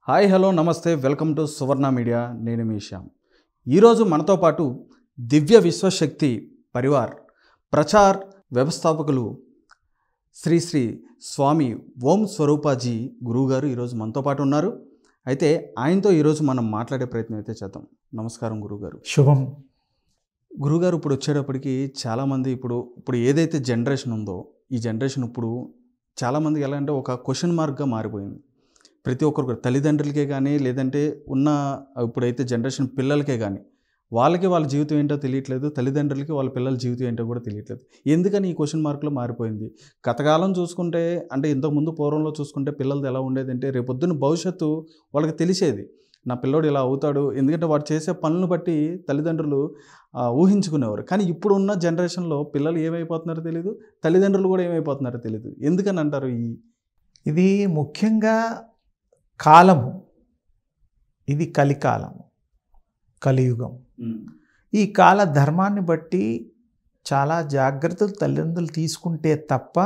Hi hello నమస్తే welcome to Suvarna media. నేను మీ శ్యామ్. ఈరోజు మనతో పాటు దివ్య విశ్వశక్తి పరివార్ ప్రచార్ వ్యవస్థాపకులు శ్రీ శ్రీ స్వామి ఓం స్వరూపాజీ గురువుగారు ఈరోజు మనతో పాటు ఉన్నారు. అయితే ఆయనతో ఈరోజు మనం మాట్లాడే ప్రయత్నం అయితే చేద్దాం. నమస్కారం గురువుగారు. శుభం. గురువుగారు ఇప్పుడు వచ్చేటప్పటికి చాలామంది ఇప్పుడు ఏదైతే జనరేషన్ ఉందో ఈ జనరేషన్ ఇప్పుడు చాలామందికి ఎలా అంటే ఒక క్వశ్చన్ మార్క్గా మారిపోయింది. ప్రతి ఒక్కరికి తల్లిదండ్రులకే కానీ లేదంటే ఉన్న ఇప్పుడైతే జనరేషన్ పిల్లలకే కానీ వాళ్ళకి వాళ్ళ జీవితం ఏంటో తెలియట్లేదు, తల్లిదండ్రులకి వాళ్ళ పిల్లల జీవితం ఏంటో కూడా తెలియట్లేదు. ఎందుకని ఈ క్వశ్చన్ మార్కులో మారిపోయింది? గతకాలం చూసుకుంటే అంటే ఇంతకుముందు పూర్వంలో చూసుకుంటే పిల్లలది ఎలా ఉండేదంటే రేపొద్దున భవిష్యత్తు వాళ్ళకి తెలిసేది. నా పిల్లోడు ఇలా అవుతాడు, ఎందుకంటే వాడు చేసే పనులను బట్టి తల్లిదండ్రులు ఊహించుకునేవారు. కానీ ఇప్పుడు ఉన్న జనరేషన్లో పిల్లలు ఏమైపోతున్నారో తెలియదు, తల్లిదండ్రులు కూడా ఏమైపోతున్నారో తెలియదు. ఎందుకని అంటారు? ఇది ముఖ్యంగా కాలము, ఇది కలికాలము, కలియుగం. ఈ కాల ధర్మాన్ని బట్టి చాలా జాగ్రత్తలు తల్లిదండ్రులు తీసుకుంటే తప్ప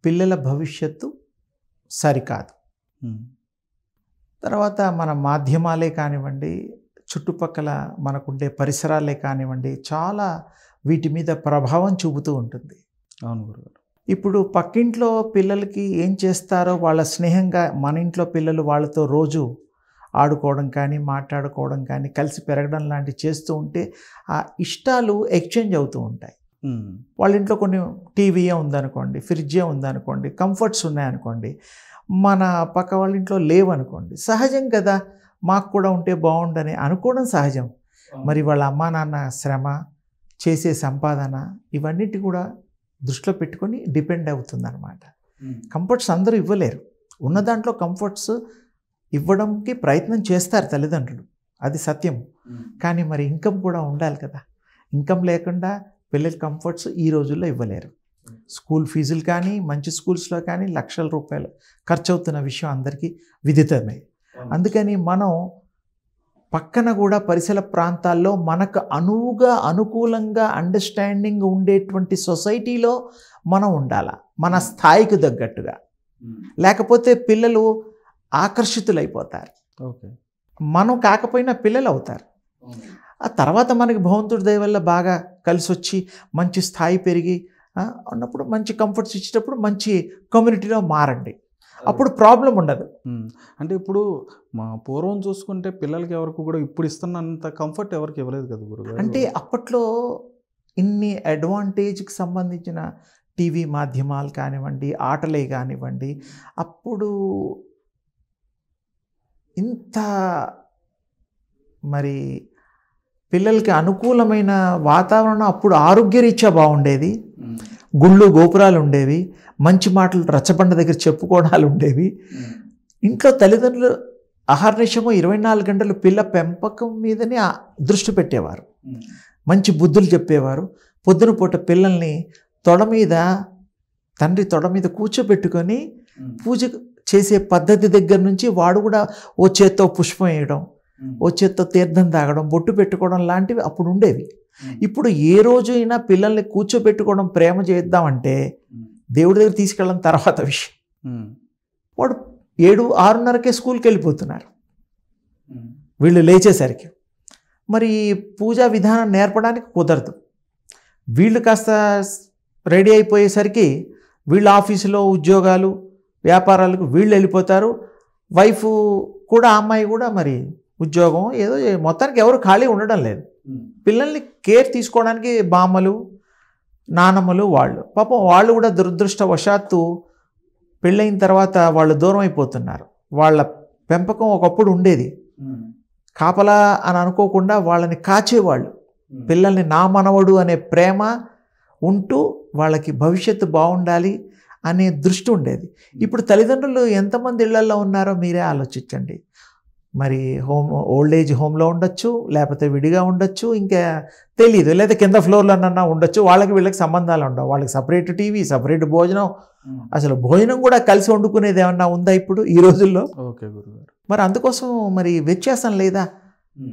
పిల్లల భవిష్యత్తు సరికాదు. తర్వాత మన మాధ్యమాలే కానివ్వండి, చుట్టుపక్కల మనకుండే పరిసరాలే కానివ్వండి, చాలా వీటి మీద ప్రభావం చూపుతూ ఉంటుంది. అవును గురుగారు. ఇప్పుడు పక్కింట్లో పిల్లలకి ఏం చేస్తారో వాళ్ళ స్నేహంగా మన ఇంట్లో పిల్లలు వాళ్ళతో రోజు ఆడుకోవడం కానీ మాట్లాడుకోవడం కానీ కలిసి పెరగడం లాంటివి చేస్తూ ఉంటే ఆ ఇష్టాలు ఎక్స్చేంజ్ అవుతూ ఉంటాయి. వాళ్ళ ఇంట్లో కొన్ని టీవీయే ఉందనుకోండి, ఫ్రిడ్జే ఉందనుకోండి, కంఫర్ట్స్ ఉన్నాయనుకోండి, మన పక్క వాళ్ళ ఇంట్లో లేవనుకోండి, సహజం కదా, మాకు కూడా ఉంటే బాగుండని అనుకోవడం సహజం. మరి వాళ్ళ అమ్మా నాన్న శ్రమ, చేసే సంపాదన ఇవన్నిటి కూడా దృష్టిలో పెట్టుకొని డిపెండ్ అవుతుందన్నమాట. కంఫర్ట్స్ అందరూ ఇవ్వలేరు. ఉన్న దాంట్లో కంఫర్ట్స్ ఇవ్వడానికి ప్రయత్నం చేస్తారు తల్లిదండ్రులు, అది సత్యం. కానీ మరి ఇన్కమ్ కూడా ఉండాలి కదా. ఇన్కమ్ లేకుండా పిల్లల కంఫర్ట్స్ ఈ రోజుల్లో ఇవ్వలేరు. స్కూల్ ఫీజులు కానీ మంచి స్కూల్స్లో కానీ లక్షల రూపాయలు ఖర్చు అవుతున్న విషయం అందరికీ విదితమే. అందుకని మనం పక్కన కూడా పరిసర ప్రాంతాల్లో మనకు అనుకూలంగా అండర్స్టాండింగ్ ఉండేటువంటి సొసైటీలో మనం ఉండాలి, మన స్థాయికి తగ్గట్టుగా. లేకపోతే పిల్లలు ఆకర్షితులైపోతారు. మనం కాకపోయినా పిల్లలు అవుతారు. ఆ తర్వాత మనకి భగవంతుడి దయ వల్ల బాగా కలిసి వచ్చి మంచి స్థాయి పెరిగి ఉన్నప్పుడు మంచి కంఫర్ట్స్ ఇచ్చేటప్పుడు మంచి కమ్యూనిటీలో మారండి, అప్పుడు ప్రాబ్లం ఉండదు. అంటే ఇప్పుడు మా పూర్వం చూసుకుంటే పిల్లలకి ఎవరికి కూడా ఇప్పుడు ఇస్తున్నంత కంఫర్ట్ ఎవరికి ఇవ్వలేదు కదా గురుగారు. అంటే అప్పట్లో ఇన్ని అడ్వాంటేజ్కి సంబంధించిన టీవీ మాధ్యమాలు కానివ్వండి, ఆటలే కానివ్వండి, అప్పుడు ఇంత మరి పిల్లలకి అనుకూలమైన వాతావరణం అప్పుడు ఆరోగ్యరీత్యా బాగుండేది. గుళ్ళు గోపురాలు ఉండేవి, మంచి మాటలు రచ్చబండ దగ్గర చెప్పుకోవడాలు ఉండేవి. ఇంట్లో తల్లిదండ్రులు అహర్నిశము 24 గంటలు పిల్ల పెంపకం మీదనే దృష్టి పెట్టేవారు, మంచి బుద్ధులు చెప్పేవారు. పొద్దున పూట పిల్లల్ని తండ్రి తొడ మీద కూర్చోబెట్టుకొని పూజ చేసే పద్ధతి దగ్గర నుంచి వాడు కూడా ఓ చేత్తో పుష్పం వేయడం, ఓ చేత్తో తీర్థం తాగడం, బొట్టు పెట్టుకోవడం లాంటివి అప్పుడు ఉండేవి. ఇప్పుడు ఏ రోజు అయినా పిల్లల్ని కూర్చోబెట్టుకోవడం, ప్రేమ చేద్దామంటే దేవుడి దగ్గర తీసుకెళ్ళడం తర్వాత విషయం. వాడు 7-6:30కే స్కూల్కి వెళ్ళిపోతున్నారు వీళ్ళు లేచేసరికి. మరి పూజా విధానం నేర్పడానికి కుదరదు. వీళ్ళు కాస్త రెడీ అయిపోయేసరికి వీళ్ళ ఆఫీసులో ఉద్యోగాలు వ్యాపారాలకు వీళ్ళు వెళ్ళిపోతారు. వైఫ్ కూడా, అమ్మాయి కూడా మరి ఉద్యోగం ఏదో, మొత్తానికి ఎవరు ఖాళీ ఉండడం లేదు. పిల్లల్ని కేర్ తీసుకోవడానికి బామ్మలు నానమ్మలు వాళ్ళు పాపం వాళ్ళు కూడా దురదృష్టవశాత్తు పెళ్ళైన తర్వాత వాళ్ళు దూరం అయిపోతున్నారు. వాళ్ళ పెంపకం ఒకప్పుడు ఉండేది, కాపలా అని అనుకోకుండా వాళ్ళని కాచేవాళ్ళు. పిల్లల్ని నా మనవడు అనే ప్రేమ ఉంటూ వాళ్ళకి భవిష్యత్తు బాగుండాలి అనే దృష్టి ఉండేది. ఇప్పుడు తల్లిదండ్రులు ఎంతమంది ఇళ్లల్లో ఉన్నారో మీరే ఆలోచించండి. మరి ఓల్డ్ ఏజ్ హోమ్లో ఉండొచ్చు, లేకపోతే విడిగా ఉండొచ్చు, ఇంకా తెలీదు, లేదా కింద ఫ్లోర్లోనన్నా ఉండొచ్చు. వాళ్ళకి వీళ్ళకి సంబంధాలు ఉండవు. వాళ్ళకి సపరేట్ టీవీ, సపరేట్ భోజనం, అసలు భోజనం కూడా కలిసి వండుకునేది ఏమన్నా ఉందా ఇప్పుడు ఈ రోజుల్లో? ఓకే గురుగారు. మరి అందుకోసం మరి వ్యత్యాసం లేదా?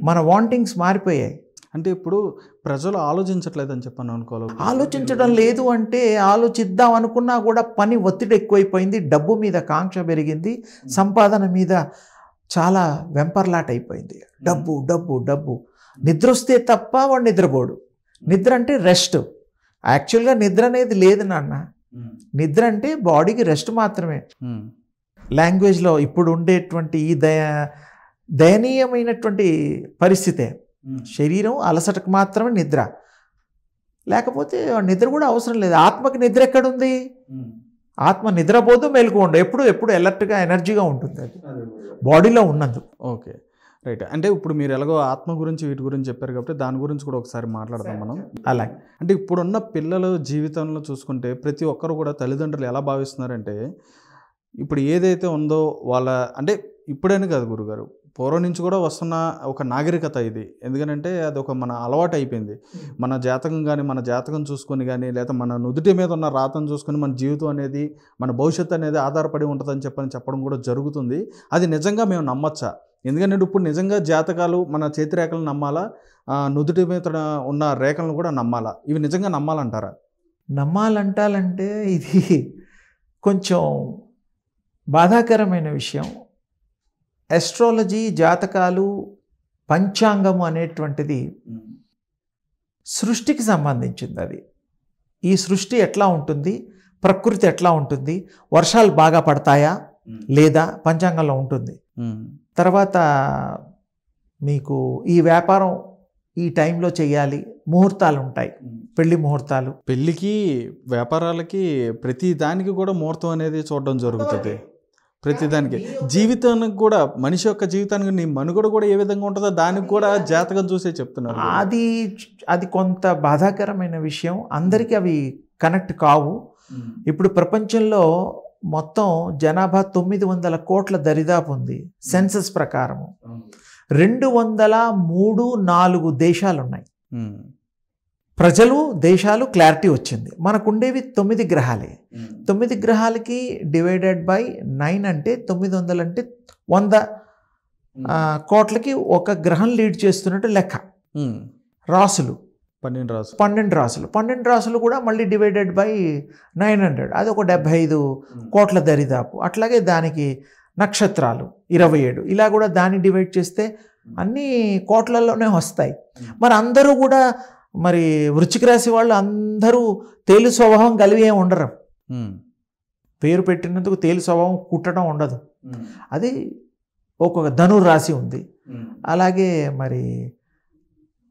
మన వాంటింగ్స్ మారిపోయాయి. అంటే ఇప్పుడు ప్రజలు ఆలోచించట్లేదని చెప్పని అనుకోవాలి. ఆలోచించడం లేదు అంటే ఆలోచిద్దాం అనుకున్నా కూడా పని ఒత్తిడి ఎక్కువైపోయింది, డబ్బు మీద కాంక్ష పెరిగింది, సంపాదన మీద చాలా వెంపర్లాట అయిపోయింది. డబ్బు డబ్బు డబ్బు. నిద్ర వస్తే తప్ప వాడు నిద్రపోడు. నిద్ర అంటే రెస్ట్. యాక్చువల్గా నిద్ర అనేది లేదు నాన్న. నిద్ర అంటే బాడీకి రెస్ట్ మాత్రమే. లాంగ్వేజ్లో ఇప్పుడు ఉండేటువంటి ఈ దయనీయమైనటువంటి పరిస్థితే. శరీరం అలసటకు మాత్రమే నిద్ర, లేకపోతే నిద్ర కూడా అవసరం లేదు. ఆత్మకి నిద్ర ఎక్కడుంది? ఆత్మ నిద్రపోదు, మెలకు ఉండదు, ఎప్పుడు ఎలర్ట్గా ఎనర్జీగా ఉంటుంది అది బాడీలో ఉన్నందుకు. Okay, right. అంటే ఇప్పుడు మీరు ఎలాగో ఆత్మ గురించి వీటి గురించి చెప్పారు కాబట్టి దాని గురించి కూడా ఒకసారి మాట్లాడదాం మనం. అలాగే అంటే ఇప్పుడున్న పిల్లల జీవితంలో చూసుకుంటే ప్రతి ఒక్కరు కూడా తల్లిదండ్రులు ఎలా భావిస్తున్నారంటే ఇప్పుడు ఏదైతే ఉందో వాళ్ళ, అంటే ఇప్పుడని కాదు గురుగారు, పూర్వం నుంచి కూడా వస్తున్న ఒక నాగరికత ఇది. ఎందుకంటే అది ఒక మన అలవాటు అయిపోయింది. మన జాతకం కానీ, మన జాతకం చూసుకొని కానీ, లేదా మన నుదుటి మీద ఉన్న రాతను చూసుకొని మన జీవితం అనేది, మన భవిష్యత్తు అనేది ఆధారపడి ఉంటుందని చెప్పడం కూడా జరుగుతుంది. అది నిజంగా మేము నమ్మచ్చా? ఎందుకంటే ఇప్పుడు నిజంగా జాతకాలు మన చేతి రేఖలను నమ్మాలా, నుదుటి మీద ఉన్న రేఖలను కూడా నమ్మాలా? ఇవి నిజంగా నమ్మాలంటారా? నమ్మాలంటాలంటే ఇది కొంచెం బాధాకరమైన విషయం. ఎస్ట్రాలజీ, జాతకాలు, పంచాంగము అనేటువంటిది సృష్టికి సంబంధించింది. అది ఈ సృష్టి ఎట్లా ఉంటుంది, ప్రకృతి ఎట్లా ఉంటుంది, వర్షాలు బాగా పడతాయా లేదా పంచాంగంలో ఉంటుంది. తర్వాత మీకు ఈ వ్యాపారం ఈ టైంలో చేయాలి, ముహూర్తాలు ఉంటాయి, పెళ్లి ముహూర్తాలు. పెళ్ళికి, వ్యాపారాలకి, ప్రతి దానికి కూడా ముహూర్తం అనేది చూడడం జరుగుతుంది. ప్రతిదానికి, జీవితానికి కూడా, మనిషి యొక్క జీవితానికి నీ మనుగడ కూడా ఏ విధంగా ఉంటుందో దానికి కూడా జాతకం చూసే చెప్తున్నారు. అది కొంత బాధాకరమైన విషయం. అందరికీ అవి కనెక్ట్ కావు. ఇప్పుడు ప్రపంచంలో మొత్తం జనాభా 900 కోట్ల దరిదాపు ఉంది సెన్సస్ ప్రకారము. 203-4 దేశాలు ఉన్నాయి. ప్రజలు, దేశాలు క్లారిటీ వచ్చింది. మనకుండేవి 9 గ్రహాలే. 9 గ్రహాలకి డివైడెడ్ బై 9 అంటే 900 అంటే 100 కోట్లకి ఒక గ్రహం లీడ్ చేస్తున్నట్టు లెక్క. రాసులు 12 రాసులు. 12 రాసులు కూడా మళ్ళీ డివైడెడ్ బై 900, అది ఒక 75 కోట్ల దరిదాపు. అట్లాగే దానికి నక్షత్రాలు 27, ఇలా కూడా దాన్ని డివైడ్ చేస్తే అన్నీ కోట్లలోనే వస్తాయి. మరి అందరూ కూడా, మరి వృశ్చిక రాశి వాళ్ళు అందరూ తేలు స్వభావం కలిగి ఉండరు. పేరు పెట్టినందుకు తేలు స్వభావం కుట్టడం ఉండదు. అది ఒక్కొక్క ధనుర్రాశి ఉంది, అలాగే మరి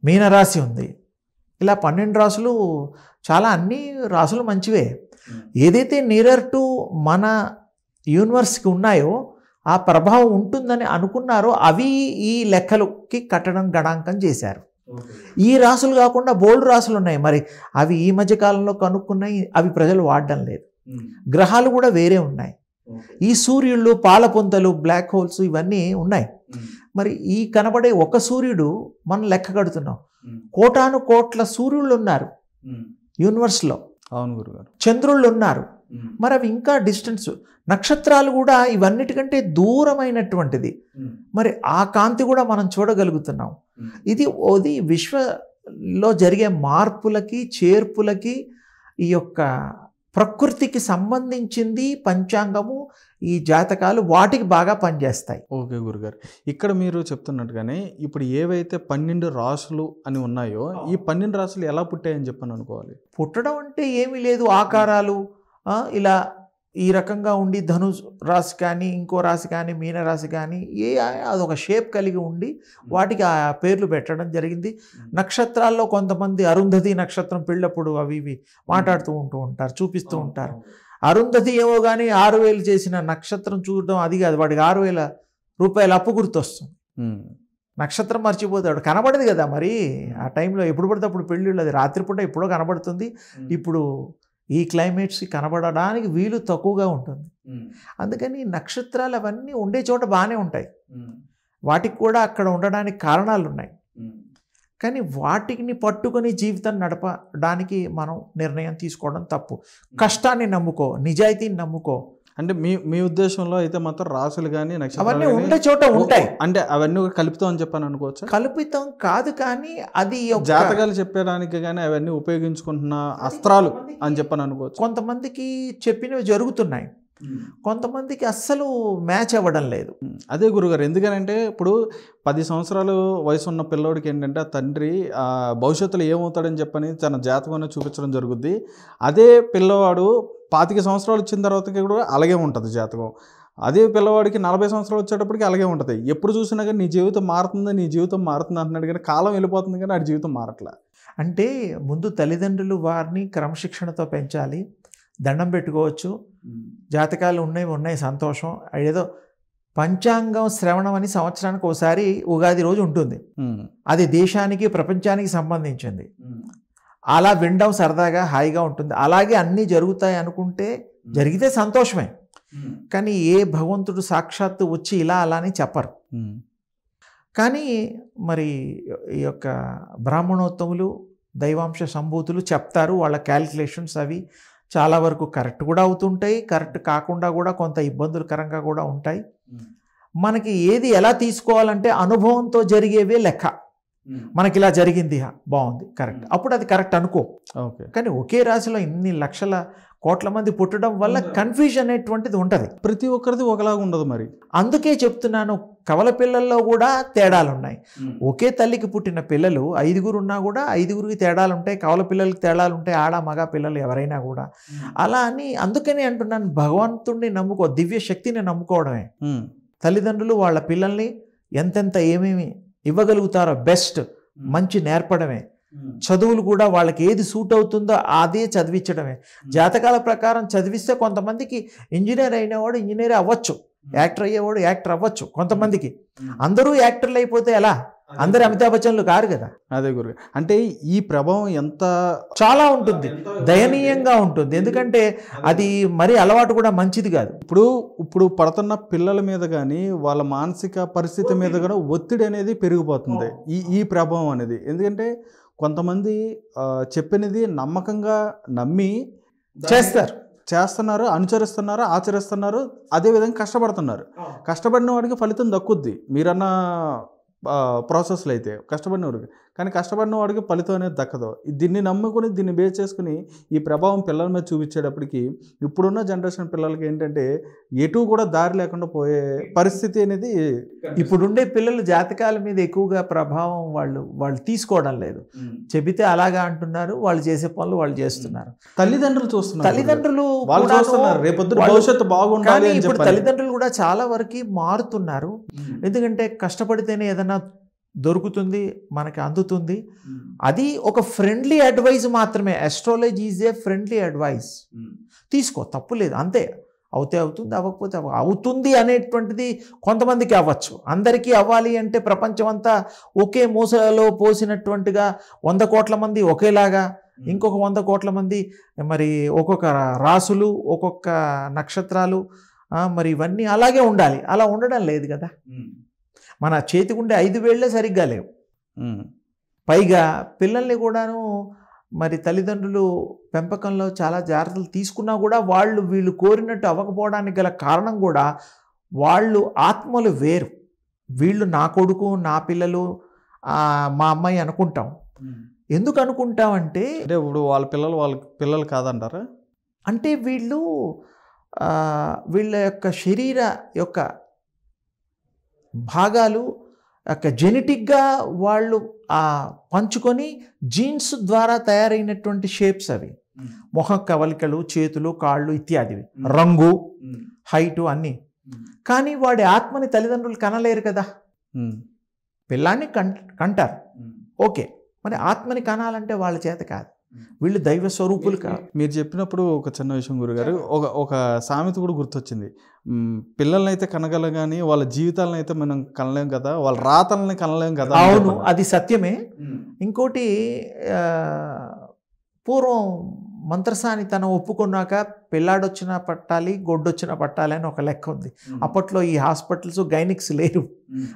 మీనరాశి ఉంది. ఇలా 12 రాసులు చాలా, అన్ని రాసులు మంచివే. ఏదైతే నియర్ టు మన యూనివర్స్కి ఉన్నాయో ఆ ప్రభావం ఉంటుందని అనుకున్నారో అవి ఈ లెక్కలకి కట్టడం గణాంకం చేశారు. ఈ రాసులు కాకుండా బోల్డ్ రాసులు ఉన్నాయి, మరి అవి ఈ మధ్య కాలంలో కనుక్కున్నాయి, అవి ప్రజలు వాడడం లేదు. గ్రహాలు కూడా వేరే ఉన్నాయి. ఈ సూర్యుళ్ళు, పాలపుంతలు, బ్లాక్ హోల్స్ ఇవన్నీ ఉన్నాయి. మరి ఈ కనబడే ఒక సూర్యుడు మనం లెక్క కడుతున్నాం. కోటాను కోట్ల సూర్యుళ్ళు ఉన్నారు యూనివర్స్లో. అవును గురుగారు. చంద్రుళ్ళు ఉన్నారు, మరి అవి ఇంకా డిస్టెన్స్. నక్షత్రాలు కూడా ఇవన్నిటికంటే దూరమైనటువంటిది. మరి ఆ కాంతి కూడా మనం చూడగలుగుతున్నాం. ఇది విశ్వలో జరిగే మార్పులకి, చేర్పులకి, ఈ యొక్క ప్రకృతికి సంబంధించింది పంచాంగము, ఈ జాతకాలు వాటికి బాగా పనిచేస్తాయి. ఓకే గురుగారు, ఇక్కడ మీరు చెప్తున్నట్టుగానే ఇప్పుడు ఏవైతే 12 రాసులు అని ఉన్నాయో ఈ 12 రాసులు ఎలా పుట్టాయని చెప్పని అనుకోవాలి? పుట్టడం అంటే ఏమీ లేదు, ఆకారాలు ఇలా ఈ రకంగా ఉండి, ధను రాశి కానీ, ఇంకో రాశి కానీ, మీన రాశి కానీ, అదొక షేప్ కలిగి ఉండి వాటికి ఆ పేర్లు పెట్టడం జరిగింది. నక్షత్రాల్లో కొంతమంది అరుంధతి నక్షత్రం పెళ్ళప్పుడు అవి ఇవి మాట్లాడుతూ ఉంటారు, చూపిస్తూ ఉంటారు. అరుంధతి ఏమో కానీ 6,000 చేసిన నక్షత్రం చూడడం అది కాదు, వాడికి 6,000 రూపాయల అప్పు గుర్తొస్తుంది. నక్షత్రం మర్చిపోతాడు, కనబడదు కదా. మరి ఆ టైంలో ఎప్పుడు పడితే అప్పుడు పెళ్ళిళ్ళు, అది రాత్రిపూట ఎప్పుడో కనబడుతుంది. ఇప్పుడు ఈ క్లైమేట్స్ కనబడడానికి వీలు తక్కువగా ఉంటుంది. అందుకని నక్షత్రాలు అవన్నీ ఉండే చోట బాగానే ఉంటాయి, వాటికి కూడా అక్కడ ఉండడానికి కారణాలు ఉన్నాయి. కానీ వాటిని పట్టుకొని జీవితం నడపడానికి మనం నిర్ణయం తీసుకోవడం తప్పు. కష్టాన్ని నమ్ముకో, నిజాయితీని నమ్ముకో. అంటే మీ ఉద్దేశంలో అయితే మాత్రం రాసులు కానీ అవన్నీ ఉండే చోట ఉంటాయి. అంటే అవన్నీ కలుపుతాం అని చెప్పని అనుకోవచ్చు? కలుపుతాం కాదు, కానీ అది జాతకాలు చెప్పడానికి కానీ అవన్నీ ఉపయోగించుకుంటున్న అస్త్రాలు అని చెప్పని అనుకోవచ్చు. కొంతమందికి చెప్పినవి జరుగుతున్నాయి. కొంతమందికి అస్సలు మ్యాచ్ అవ్వడం లేదు. అదే గురుగారు, ఎందుకనంటే ఇప్పుడు 10 సంవత్సరాలు వయసు ఉన్న పిల్లోడికి ఏంటంటే ఆ తండ్రి భవిష్యత్తులో ఏమవుతాడని చెప్పని తన జాతకం చూపించడం జరుగుద్ది. అదే పిల్లవాడు 25 సంవత్సరాలు వచ్చిన తర్వాత కూడా అలాగే ఉంటుంది జాతకం. అదే పిల్లవాడికి 40 సంవత్సరాలు వచ్చేటప్పటికి అలాగే ఉంటుంది. ఎప్పుడు చూసినా కానీ నీ జీవితం మారుతుంది అంటున్నాడు, కానీ కాలం వెళ్ళిపోతుంది కానీ ఆడి జీవితం మారట్లా. అంటే ముందు తల్లిదండ్రులు వారిని క్రమశిక్షణతో పెంచాలి. దండం పెట్టుకోవచ్చు, జాతకాలు ఉన్నాయి సంతోషం. ఏదో పంచాంగం శ్రవణం అని సంవత్సరానికి ఒకసారి ఉగాది రోజు ఉంటుంది. అది దేశానికి ప్రపంచానికి సంబంధించింది. అలా వినడం సరదాగా హాయిగా ఉంటుంది. అలాగే అన్నీ జరుగుతాయి అనుకుంటే జరిగితే సంతోషమే. కానీ ఏ భగవంతుడు సాక్షాత్తు వచ్చి ఇలా అలా అని చెప్పరు. కానీ మరి ఈ యొక్క బ్రాహ్మణోత్తములు దైవాంశ సంభూతులు చెప్తారు. వాళ్ళ క్యాల్కులేషన్స్ అవి చాలా వరకు కరెక్ట్ కూడా అవుతుంటాయి, కరెక్ట్ కాకుండా కూడా కొంత ఇబ్బందులకరంగా కూడా ఉంటాయి. మనకి ఏది ఎలా తీసుకోవాలంటే అనుభవంతో జరిగేవే లెక్క. మనకి ఇలా జరిగింది, బాగుంది, కరెక్ట్, అప్పుడు అది కరెక్ట్ అనుకో. ఓకే. కానీ ఒకే రాశిలో ఇన్ని లక్షల కోట్ల మంది పుట్టడం వల్ల కన్ఫ్యూజన్ అనేటువంటిది ఉంటుంది. ప్రతి ఒక్కరిది ఒకలాగా ఉండదు. మరి అందుకే చెప్తున్నాను, కవల పిల్లల్లో కూడా తేడాలు ఉన్నాయి. ఒకే తల్లికి పుట్టిన పిల్లలు 5గురు ఉన్నా కూడా 5గురికి తేడాలు ఉంటాయి. కవల పిల్లలకి తేడాలు ఉంటాయి, ఆడ మగ పిల్లలు ఎవరైనా కూడా. అలా అని అందుకని అంటున్నాను, భగవంతుడిని నమ్ముకో, దివ్య శక్తిని నమ్ముకోవడమే. తల్లిదండ్రులు వాళ్ళ పిల్లల్ని ఎంతెంత ఏమేమి ఇవ్వగలుగుతారో బెస్ట్ మంచి నేర్పడమే. చదువులు కూడా వాళ్ళకి ఏది సూట్ అవుతుందో అదే చదివించడమే. జాతకాల ప్రకారం చదివిస్తే కొంతమందికి ఇంజనీర్ అయినవాడు ఇంజనీర్ అవ్వచ్చు, యాక్టర్ అయ్యేవాడు యాక్టర్ అవ్వచ్చు. కొంతమందికి అందరూ యాక్టర్లు అయిపోతే ఎలా? అందరు అమితాబ్ బచ్చన్లు కారు కదా. అదే గురు, అంటే ఈ ప్రభావం ఎంత చాలా ఉంటుంది, దయనీయంగా ఉంటుంది. ఎందుకంటే అది మరీ అలవాటు కూడా మంచిది కాదు. ఇప్పుడు పడుతున్న పిల్లల మీద కానీ వాళ్ళ మానసిక పరిస్థితి మీద కూడా ఒత్తిడి అనేది పెరిగిపోతుంది ఈ ప్రభావం అనేది. ఎందుకంటే కొంతమంది చెప్పినది నమ్మకంగా నమ్మి చేస్తున్నారు, అనుసరిస్తున్నారు, ఆచరిస్తున్నారు, అదేవిధంగా కష్టపడుతున్నారు. కష్టపడిన వాడికి ఫలితం దక్కుద్ది మీరన్న ప్రాసెస్లో అయితే కష్టపడిన వాడికి. కానీ కష్టపడిన వాడికి ఫలితం అనేది దక్కదు. దీన్ని నమ్ముకుని దీన్ని బేస్ చేసుకుని ఈ ప్రభావం పిల్లల మీద చూపించేటప్పటికి ఇప్పుడున్న జనరేషన్ పిల్లలకి ఏంటంటే ఎటు కూడా దారి లేకుండా పోయే పరిస్థితి అనేది. ఇప్పుడుండే పిల్లలు జాతకాల మీద ఎక్కువగా ప్రభావం వాళ్ళు తీసుకోవడం లేదు. చెబితే అలాగా అంటున్నారు, వాళ్ళు చేసే పనులు వాళ్ళు చేస్తున్నారు. తల్లిదండ్రులు చూస్తున్నారు, తల్లిదండ్రులు వాళ్ళు చూస్తున్నారు రేపొద్దు భవిష్యత్తు బాగుండాలి. ఇప్పుడు తల్లిదండ్రులు కూడా చాలా వరకు మారుతున్నారు. ఎందుకంటే కష్టపడితేనే ఏదైనా దొరుకుతుంది, మనకి అందుతుంది. అది ఒక ఫ్రెండ్లీ అడ్వైజ్ మాత్రమే. Astrology is a friendly advice. తీసుకో, తప్పు లేదు, అంతే. అవుతే అవుతుంది, అవ్వకపోతే అవుతుంది అనేటువంటిది కొంతమందికి అవ్వచ్చు. అందరికీ అవ్వాలి అంటే ప్రపంచం అంతా ఒకే మూసలో పోసినటువంటిగా 100 కోట్ల మంది ఒకేలాగా, ఇంకొక 100 కోట్ల మంది మరి ఒక్కొక్క రాసులు, ఒక్కొక్క నక్షత్రాలు, మరి ఇవన్నీ అలాగే ఉండాలి. అలా ఉండడం లేదు కదా. మన చేతికి ఉండే 5 వేళ్లే సరిగ్గా లేవు. పైగా పిల్లల్ని కూడాను మరి తల్లిదండ్రులు పెంపకంలో చాలా జాగ్రత్తలు తీసుకున్నా కూడా వీళ్ళు కోరినట్టు అవ్వకపోవడానికి గల కారణం కూడా వాళ్ళు ఆత్మలు వేరు. వీళ్ళు నా కొడుకు, నా పిల్లలు, మా అమ్మాయి అనుకుంటాం. ఎందుకు అనుకుంటామంటే ఇప్పుడు వాళ్ళ పిల్లలు కాదంటారా? అంటే వీళ్ళ యొక్క శరీర యొక్క భాగాలు జెనెటిక్గా వాళ్ళు పంచుకొని జీన్స్ ద్వారా తయారైనటువంటి షేప్స్ అవి. మొహ కవలికలు, చేతులు, కాళ్ళు ఇత్యాదివి, రంగు, హైటు అన్నీ. కానీ వాడి ఆత్మని తల్లిదండ్రులు కనలేరు కదా. పిల్లాన్ని కంటారు, ఓకే, మరి ఆత్మని కనాలంటే వాళ్ళ చేత కాదు. వీళ్ళు దైవ స్వరూపులు కాదు. మీరు చెప్పినప్పుడు ఒక చిన్న విషయం గురుగారు, ఒక సామెత కూడా గుర్తొచ్చింది. పిల్లల్ని అయితే కనగలం కానీ వాళ్ళ జీవితాలను అయితే మనం కనలేం కదా, వాళ్ళ రాతల్ని కనలేం కదా. అవును, అది సత్యమే. ఇంకోటి, పూర్వం మంత్రసాని తను ఒప్పుకున్నాక పిల్లాడొచ్చినా పట్టాలి, గొడ్డొచ్చినా పట్టాలి అని ఒక లెక్క ఉంది. అప్పట్లో ఈ హాస్పిటల్స్, గైనిక్స్ లేరు.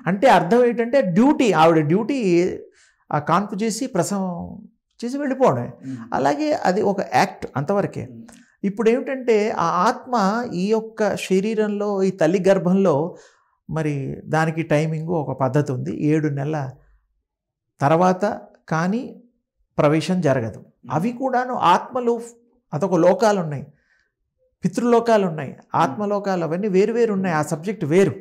అంటే అర్థం ఏంటంటే డ్యూటీ, ఆవిడ డ్యూటీ కాన్పు చేసి ప్రసవం చేసి వెళ్ళిపోవడమే. అలాగే అది ఒక యాక్ట్, అంతవరకే. ఇప్పుడు ఏమిటంటే ఆ ఆత్మ ఈ యొక్క శరీరంలో, ఈ తల్లి గర్భంలో మరి దానికి టైమింగు ఒక పద్ధతి ఉంది. 7 నెలల తర్వాత కానీ ప్రవేశం జరగదు. అవి కూడాను ఆత్మలు, అదొక లోకాలు ఉన్నాయి. పితృలోకాలు ఉన్నాయి, ఆత్మలోకాలు, అవన్నీ వేరు వేరు ఉన్నాయి. ఆ సబ్జెక్ట్ వేరు,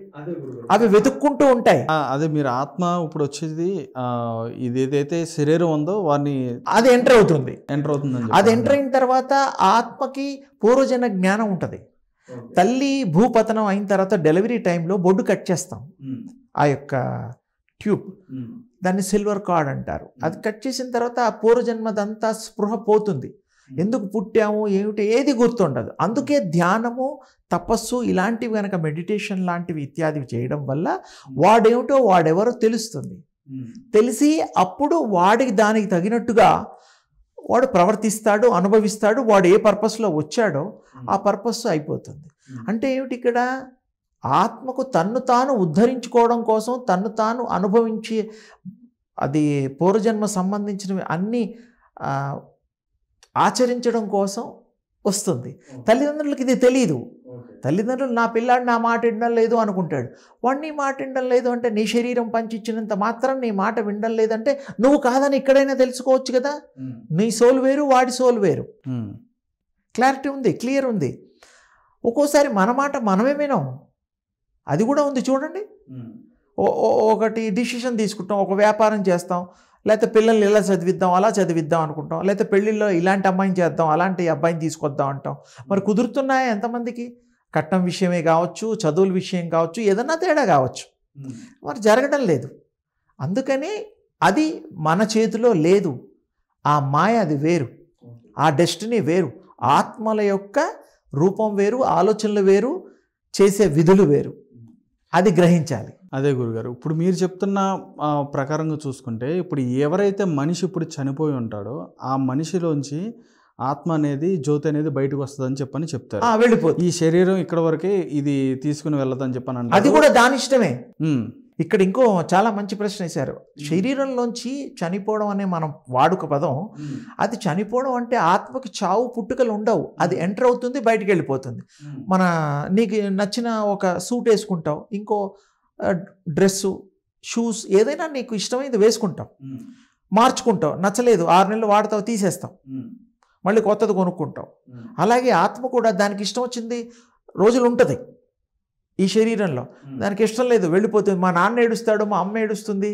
అవి వెతుక్కుంటూ ఉంటాయి. అదే మీరు ఆత్మ ఇప్పుడు వచ్చేది ఇది ఏదైతే శరీరం ఉందో వారిని అది ఎంటర్ అవుతుంది. అవుతుందని అది ఎంటర్ అయిన తర్వాత ఆత్మకి పూర్వజన్మ జ్ఞానం ఉంటుంది. తల్లి భూపతనం అయిన తర్వాత డెలివరీ టైంలో బొడ్డు కట్ చేస్తాం, ఆ యొక్క ట్యూబ్, దాన్ని సిల్వర్ కార్డ్ అంటారు. అది కట్ చేసిన తర్వాత ఆ పూర్వజన్మదంతా స్పృహ పోతుంది. ఎందుకు పుట్టాము ఏమిటి ఏది గుర్తుండదు. అందుకే ధ్యానము, తపస్సు ఇలాంటివి కనుక, మెడిటేషన్ లాంటివి ఇత్యాది చేయడం వల్ల వాడేమిటో వాడెవరో తెలుస్తుంది. తెలిసి అప్పుడు వాడికి దానికి తగినట్టుగా వాడు ప్రవర్తిస్తాడు, అనుభవిస్తాడు. వాడు ఏ పర్పస్లో వచ్చాడో ఆ పర్పస్ అయిపోతుంది. అంటే ఏమిటి, ఇక్కడ ఆత్మకు తన్ను తాను ఉద్ధరించుకోవడం కోసం, తన్ను తాను అనుభవించి, అది పూర్వజన్మ సంబంధించినవి అన్నీ ఆచరించడం కోసం వస్తుంది. తల్లిదండ్రులకి ఇది తెలియదు. తల్లిదండ్రులు నా పిల్లాడు నా మాట వినడం లేదు అనుకుంటాడు. వాడు నీ మాట వినడం లేదు అంటే, నీ శరీరం పంచిచ్చినంత మాత్రం నీ మాట వినడం లేదంటే నువ్వు కాదని ఇక్కడైనా తెలుసుకోవచ్చు కదా. నీ సోల్ వేరు, వాడి సోల్ వేరు. క్లారిటీ ఉంది, క్లియర్ ఉంది. ఒక్కోసారి మన మాట మనమే వినం, అది కూడా ఉంది చూడండి. ఒకటి డిసిషన్ తీసుకుంటాం, ఒక వ్యాపారం చేస్తాం, లేకపోతే పిల్లల్ని ఇలా చదివిద్దాం అలా చదివిద్దాం అనుకుంటాం, లేకపోతే పెళ్ళిళ్ళలో ఇలాంటి అమ్మాయిని చేద్దాం అలాంటి అబ్బాయిని తీసుకొద్దాం అంటాం. మరి కుదురుతున్నాయా ఎంతమందికి? కట్నం విషయమే కావచ్చు, చదువుల విషయం కావచ్చు, ఏదన్నా తేడా కావచ్చు, మరి జరగడం లేదు. అందుకని అది మన చేతిలో లేదు. ఆ మాయ అది వేరు, ఆ డెస్టినీ వేరు, ఆత్మల యొక్క రూపం వేరు, ఆలోచనలు వేరు, చేసే విధులు వేరు. అది గ్రహించాలి. అదే గురుగారు, ఇప్పుడు మీరు చెప్తున్న ప్రకారంగా చూసుకుంటే, ఇప్పుడు ఎవరైతే మనిషి ఇప్పుడు చనిపోయి ఉంటాడో ఆ మనిషిలోంచి ఆత్మ అనేది, జ్యోతి అనేది బయటకు వస్తుందని చెప్పని చెప్తారు. వెళ్ళిపోతుంది. ఈ శరీరం ఇక్కడ వరకే ఇది తీసుకుని వెళ్ళదని చెప్పని అంటే అది కూడా దాని ఇష్టమే. ఇక్కడ ఇంకో చాలా మంచి ప్రశ్న వేశారు. శరీరంలోంచి చనిపోవడం అనే మనం వాడుక పదం, అది చనిపోవడం అంటే ఆత్మకి చావు పుట్టుకలు ఉండవు. అది ఎంటర్ అవుతుంది, బయటికి వెళ్ళిపోతుంది. నీకు నచ్చిన ఒక సూట్ వేసుకుంటావు, ఇంకో డ్రెస్సు, షూస్, ఏదైనా నీకు ఇష్టమైనది వేసుకుంటావు, మార్చుకుంటావు, నచ్చలేదు 6 నెలలు వాడతావు, తీసేస్తావు, మళ్ళీ కొత్తది కొనుక్కుంటావు. అలాగే ఆత్మ కూడా దానికి ఇష్టం వచ్చింది రోజులు ఉంటుంది ఈ శరీరంలో, దానికి ఇష్టం లేదు వెళ్ళిపోతుంది. మా నాన్న ఏడుస్తాడు, మా అమ్మ ఏడుస్తుంది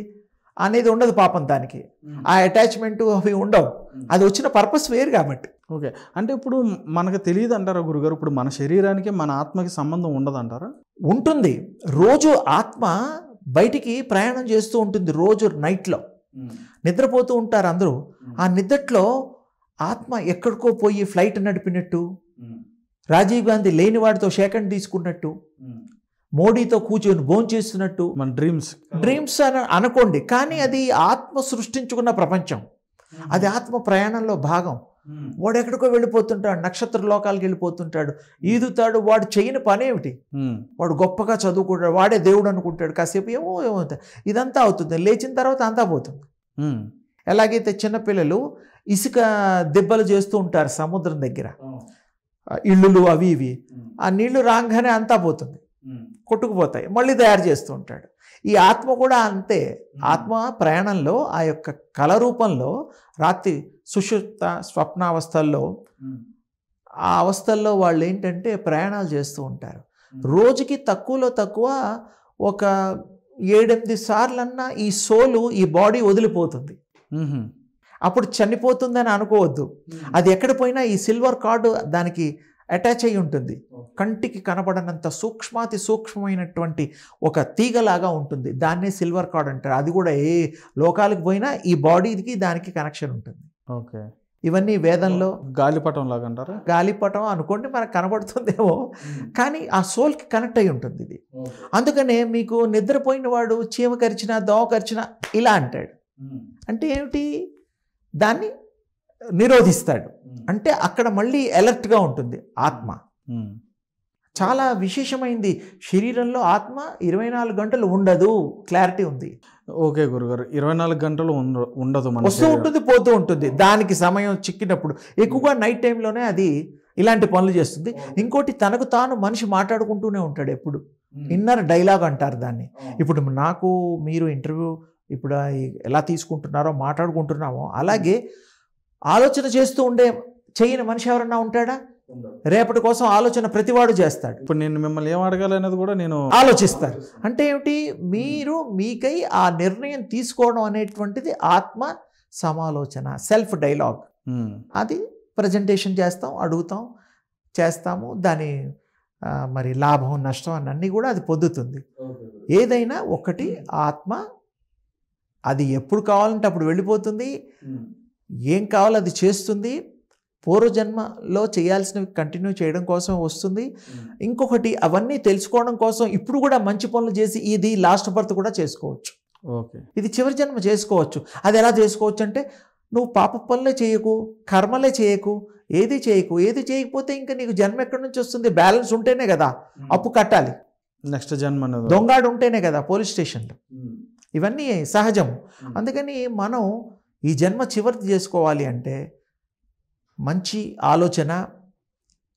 అనేది ఉండదు పాపం దానికి. ఆ అటాచ్మెంటు అవి ఉండవు. అది వచ్చిన పర్పస్ వేరు కాబట్టి. ఓకే, అంటే ఇప్పుడు మనకు తెలియదు అంటారా గురుగారు? ఇప్పుడు మన శరీరానికి మన ఆత్మకి సంబంధం ఉండదు అంటారా? ఉంటుంది. రోజు ఆత్మ బయటికి ప్రయాణం చేస్తూ ఉంటుంది. రోజు నైట్లో నిద్రపోతూ ఉంటారు అందరూ. ఆ నిద్రలో ఆత్మ ఎక్కడికో పోయి ఫ్లైట్ నడిపినట్టు, రాజీవ్ గాంధీ లేనివాడితో షేకండ్ తీసుకున్నట్టు, మోడీతో కూర్చొని భోంచేస్తున్నట్టు, మన డ్రీమ్స్ అని అనుకోండి. కానీ అది ఆత్మ సృష్టించుకున్న ప్రపంచం, అది ఆత్మ ప్రయాణంలో భాగం. వాడు ఎక్కడికో వెళ్ళిపోతుంటాడు, నక్షత్ర లోకాలకు వెళ్ళిపోతుంటాడు, ఈదుతాడు. వాడు చేయని పని ఏమిటి? వాడు గొప్పగా చదువుకుంటాడు, వాడే దేవుడు అనుకుంటాడు. కాసేపు ఏమో ఇదంతా అవుతుంది, లేచిన తర్వాత అంతా పోతుంది. ఎలాగైతే చిన్నపిల్లలు ఇసుక దెబ్బలు చేస్తూ ఉంటారు సముద్రం దగ్గర, ఇళ్ళు అవి ఇవి, ఆ నీళ్లు రాగానే అంతా పోతుంది, కొట్టుకుపోతాయి, మళ్ళీ తయారు చేస్తూ ఉంటాడు. ఈ ఆత్మ కూడా అంతే. ఆత్మ ప్రయాణంలో ఆ యొక్క కళ రూపంలో రాత్రి సుషుప్త స్వప్నావస్థల్లో, ఆ అవస్థల్లో వాళ్ళు ఏంటంటే ప్రయాణాలు చేస్తూ ఉంటారు. రోజుకి తక్కువలో తక్కువ ఒక 7-8 సార్లన్నా ఈ సోలు, ఈ బాడీ వదిలిపోతుంది. అప్పుడు చనిపోతుందని అనుకోవద్దు. అది ఎక్కడ పోయినా ఈ సిల్వర్ కార్డు దానికి అటాచ్ అయి ఉంటుంది. కంటికి కనబడనంత సూక్ష్మాతి సూక్ష్మమైనటువంటి ఒక తీగలాగా ఉంటుంది. దాన్నే సిల్వర్ కార్డ్ అంటారు. అది కూడా ఏ లోకాలకు పోయినా ఈ బాడీకి దానికి కనెక్షన్ ఉంటుంది. ఓకే, ఇవన్నీ వేదంలో గాలిపటం లాగా అంటారా? గాలిపటం అనుకోండి, మనకు కనబడుతుందేమో, కానీ ఆ సోల్కి కనెక్ట్ అయి ఉంటుంది ఇది. అందుకనే మీకు నిద్రపోయిన వాడు చీమ కరిచినా దోమ కరిచినా ఇలా అంటాడు. అంటే ఏమిటి? దాన్ని నిరోధిస్తాడు. అంటే అక్కడ మళ్ళీ అలర్ట్గా ఉంటుంది ఆత్మ. చాలా విశేషమైంది. శరీరంలో ఆత్మ 24 గంటలు ఉండదు, క్లారిటీ ఉంది. ఓకే గురుగారు, 24 గంటలు ఉండదు, వస్తూ ఉంటుంది, పోతూ ఉంటుంది. దానికి సమయం చిక్కినప్పుడు, ఎక్కువగా నైట్ టైంలోనే అది ఇలాంటి పనులు చేస్తుంది. ఇంకోటి, తనకు తాను మనిషి మాట్లాడుకుంటూనే ఉంటాడు ఎప్పుడు. ఇన్నర్ డైలాగ్ అంటారు దాన్ని. ఇప్పుడు నాకు మీరు ఇంటర్వ్యూ ఇప్పుడు ఎలా తీసుకుంటున్నారో, మాట్లాడుకుంటున్నామో, అలాగే ఆలోచన చేస్తూ ఉండే చేయని మనిషి ఎవరన్నా ఉంటాడా? రేపటి కోసం ఆలోచన ప్రతివాడు చేస్తాడు. ఇప్పుడు నేను మిమ్మల్ని ఏం అడగాలి అనేది కూడా నేను ఆలోచిస్తారు. అంటే ఏమిటి, మీరు మీకై ఆ నిర్ణయం తీసుకోవడం అనేటువంటిది ఆత్మ సమాలోచన, సెల్ఫ్ డైలాగ్. అది ప్రజెంటేషన్ చేస్తాం, అడుగుతాం, చేస్తాము. దాని మరి లాభం నష్టం అన్నీ కూడా అది పొందుతుంది. ఏదైనా ఒకటి ఆత్మ, అది ఎప్పుడు కావాలంటే అప్పుడు వెళ్ళిపోతుంది, ఏం కావాలో అది చేస్తుంది. పూర్వజన్మలో చేయాల్సినవి కంటిన్యూ చేయడం కోసం వస్తుంది. ఇంకొకటి అవన్నీ తెలుసుకోవడం కోసం ఇప్పుడు కూడా మంచి పనులు చేసి ఇది లాస్ట్ బర్త్ కూడా చేసుకోవచ్చు. ఓకే, ఇది చివరి జన్మ చేసుకోవచ్చు. అది ఎలా చేసుకోవచ్చు అంటే, నువ్వు పాప పనులే చేయకు, కర్మలే చేయకు, ఏది చేయకు. ఏది చేయకపోతే ఇంకా నీకు జన్మ ఎక్కడి నుంచి వస్తుంది? బ్యాలెన్స్ ఉంటేనే కదా అప్పు కట్టాలి. నెక్స్ట్ జన్మ దొంగాడు ఉంటేనే కదా పోలీస్ స్టేషన్లో. ఇవన్నీ సహజం. అందుకని మనం ఈ జన్మ చివరిది చేసుకోవాలి అంటే మంచి ఆలోచన,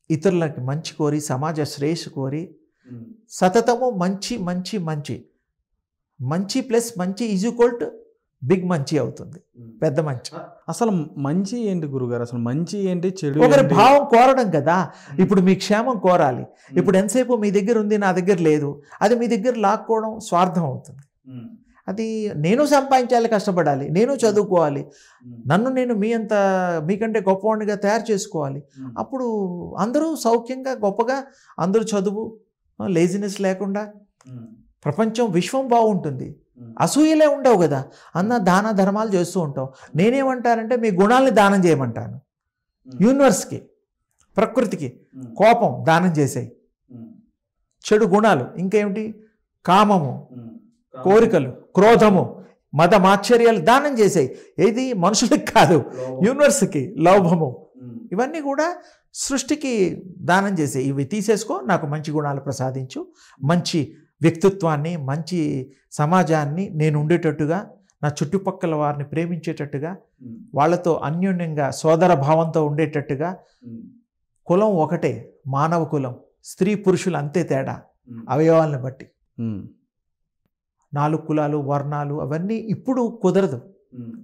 ఇతరులకి మంచి కోరి, సమాజ శ్రేయస్సు కోరి, సతతము మంచి మంచి మంచి మంచి ప్లస్ మంచి ఈజ్ ఈక్వల్ టు బిగ్ మంచి అవుతుంది, పెద్ద మంచి. అసలు మంచి ఏంటి గురుగారు? అసలు మంచి ఏంటి, చెడు ఒకరి భావం కోరడం కదా. ఇప్పుడు మీ క్షేమం కోరాలి. ఇప్పుడు ఎంతసేపు మీ దగ్గర ఉంది, నా దగ్గర లేదు, అది మీ దగ్గర లాక్కోవడం స్వార్థం అవుతుంది. అది నేను సంపాదించాలి, కష్టపడాలి, నేను చదువుకోవాలి, నన్ను నేను మీకంటే గొప్పవాడిగా తయారు చేసుకోవాలి. అప్పుడు అందరూ సౌఖ్యంగా గొప్పగా, అందరూ చదువు, లేజినెస్ లేకుండా, ప్రపంచం విశ్వం బాగుంటుంది. అసూయలే ఉండవు కదా. దాన ధర్మాలు చేస్తూ ఉంటాం. నేనేమంటానంటే మీ గుణాలని దానం చేయమంటాను. యూనివర్స్కి, ప్రకృతికి కోపం దానం చేసాయి, చెడు గుణాలు ఇంకేమిటి, కామము, కోరికలు, క్రోధము, మత మాశ్చర్యాలు దానం చేసాయి. ఏది మనుషులకు కాదు, యూనివర్స్కి. లోభము, ఇవన్నీ కూడా సృష్టికి దానం చేసాయి. ఇవి తీసేసుకో, నాకు మంచి గుణాలు ప్రసాదించు, మంచి వ్యక్తిత్వాన్ని, మంచి సమాజాన్ని నేను ఉండేటట్టుగా, నా చుట్టుపక్కల వారిని ప్రేమించేటట్టుగా, వాళ్ళతో అన్యోన్యంగా సోదర భావంతో ఉండేటట్టుగా. కులం ఒకటే, మానవ కులం, స్త్రీ పురుషులు అంతే తేడా అవయవాలను బట్టి. 4 కులాలు, వర్ణాలు అవన్నీ ఇప్పుడు కుదరదు,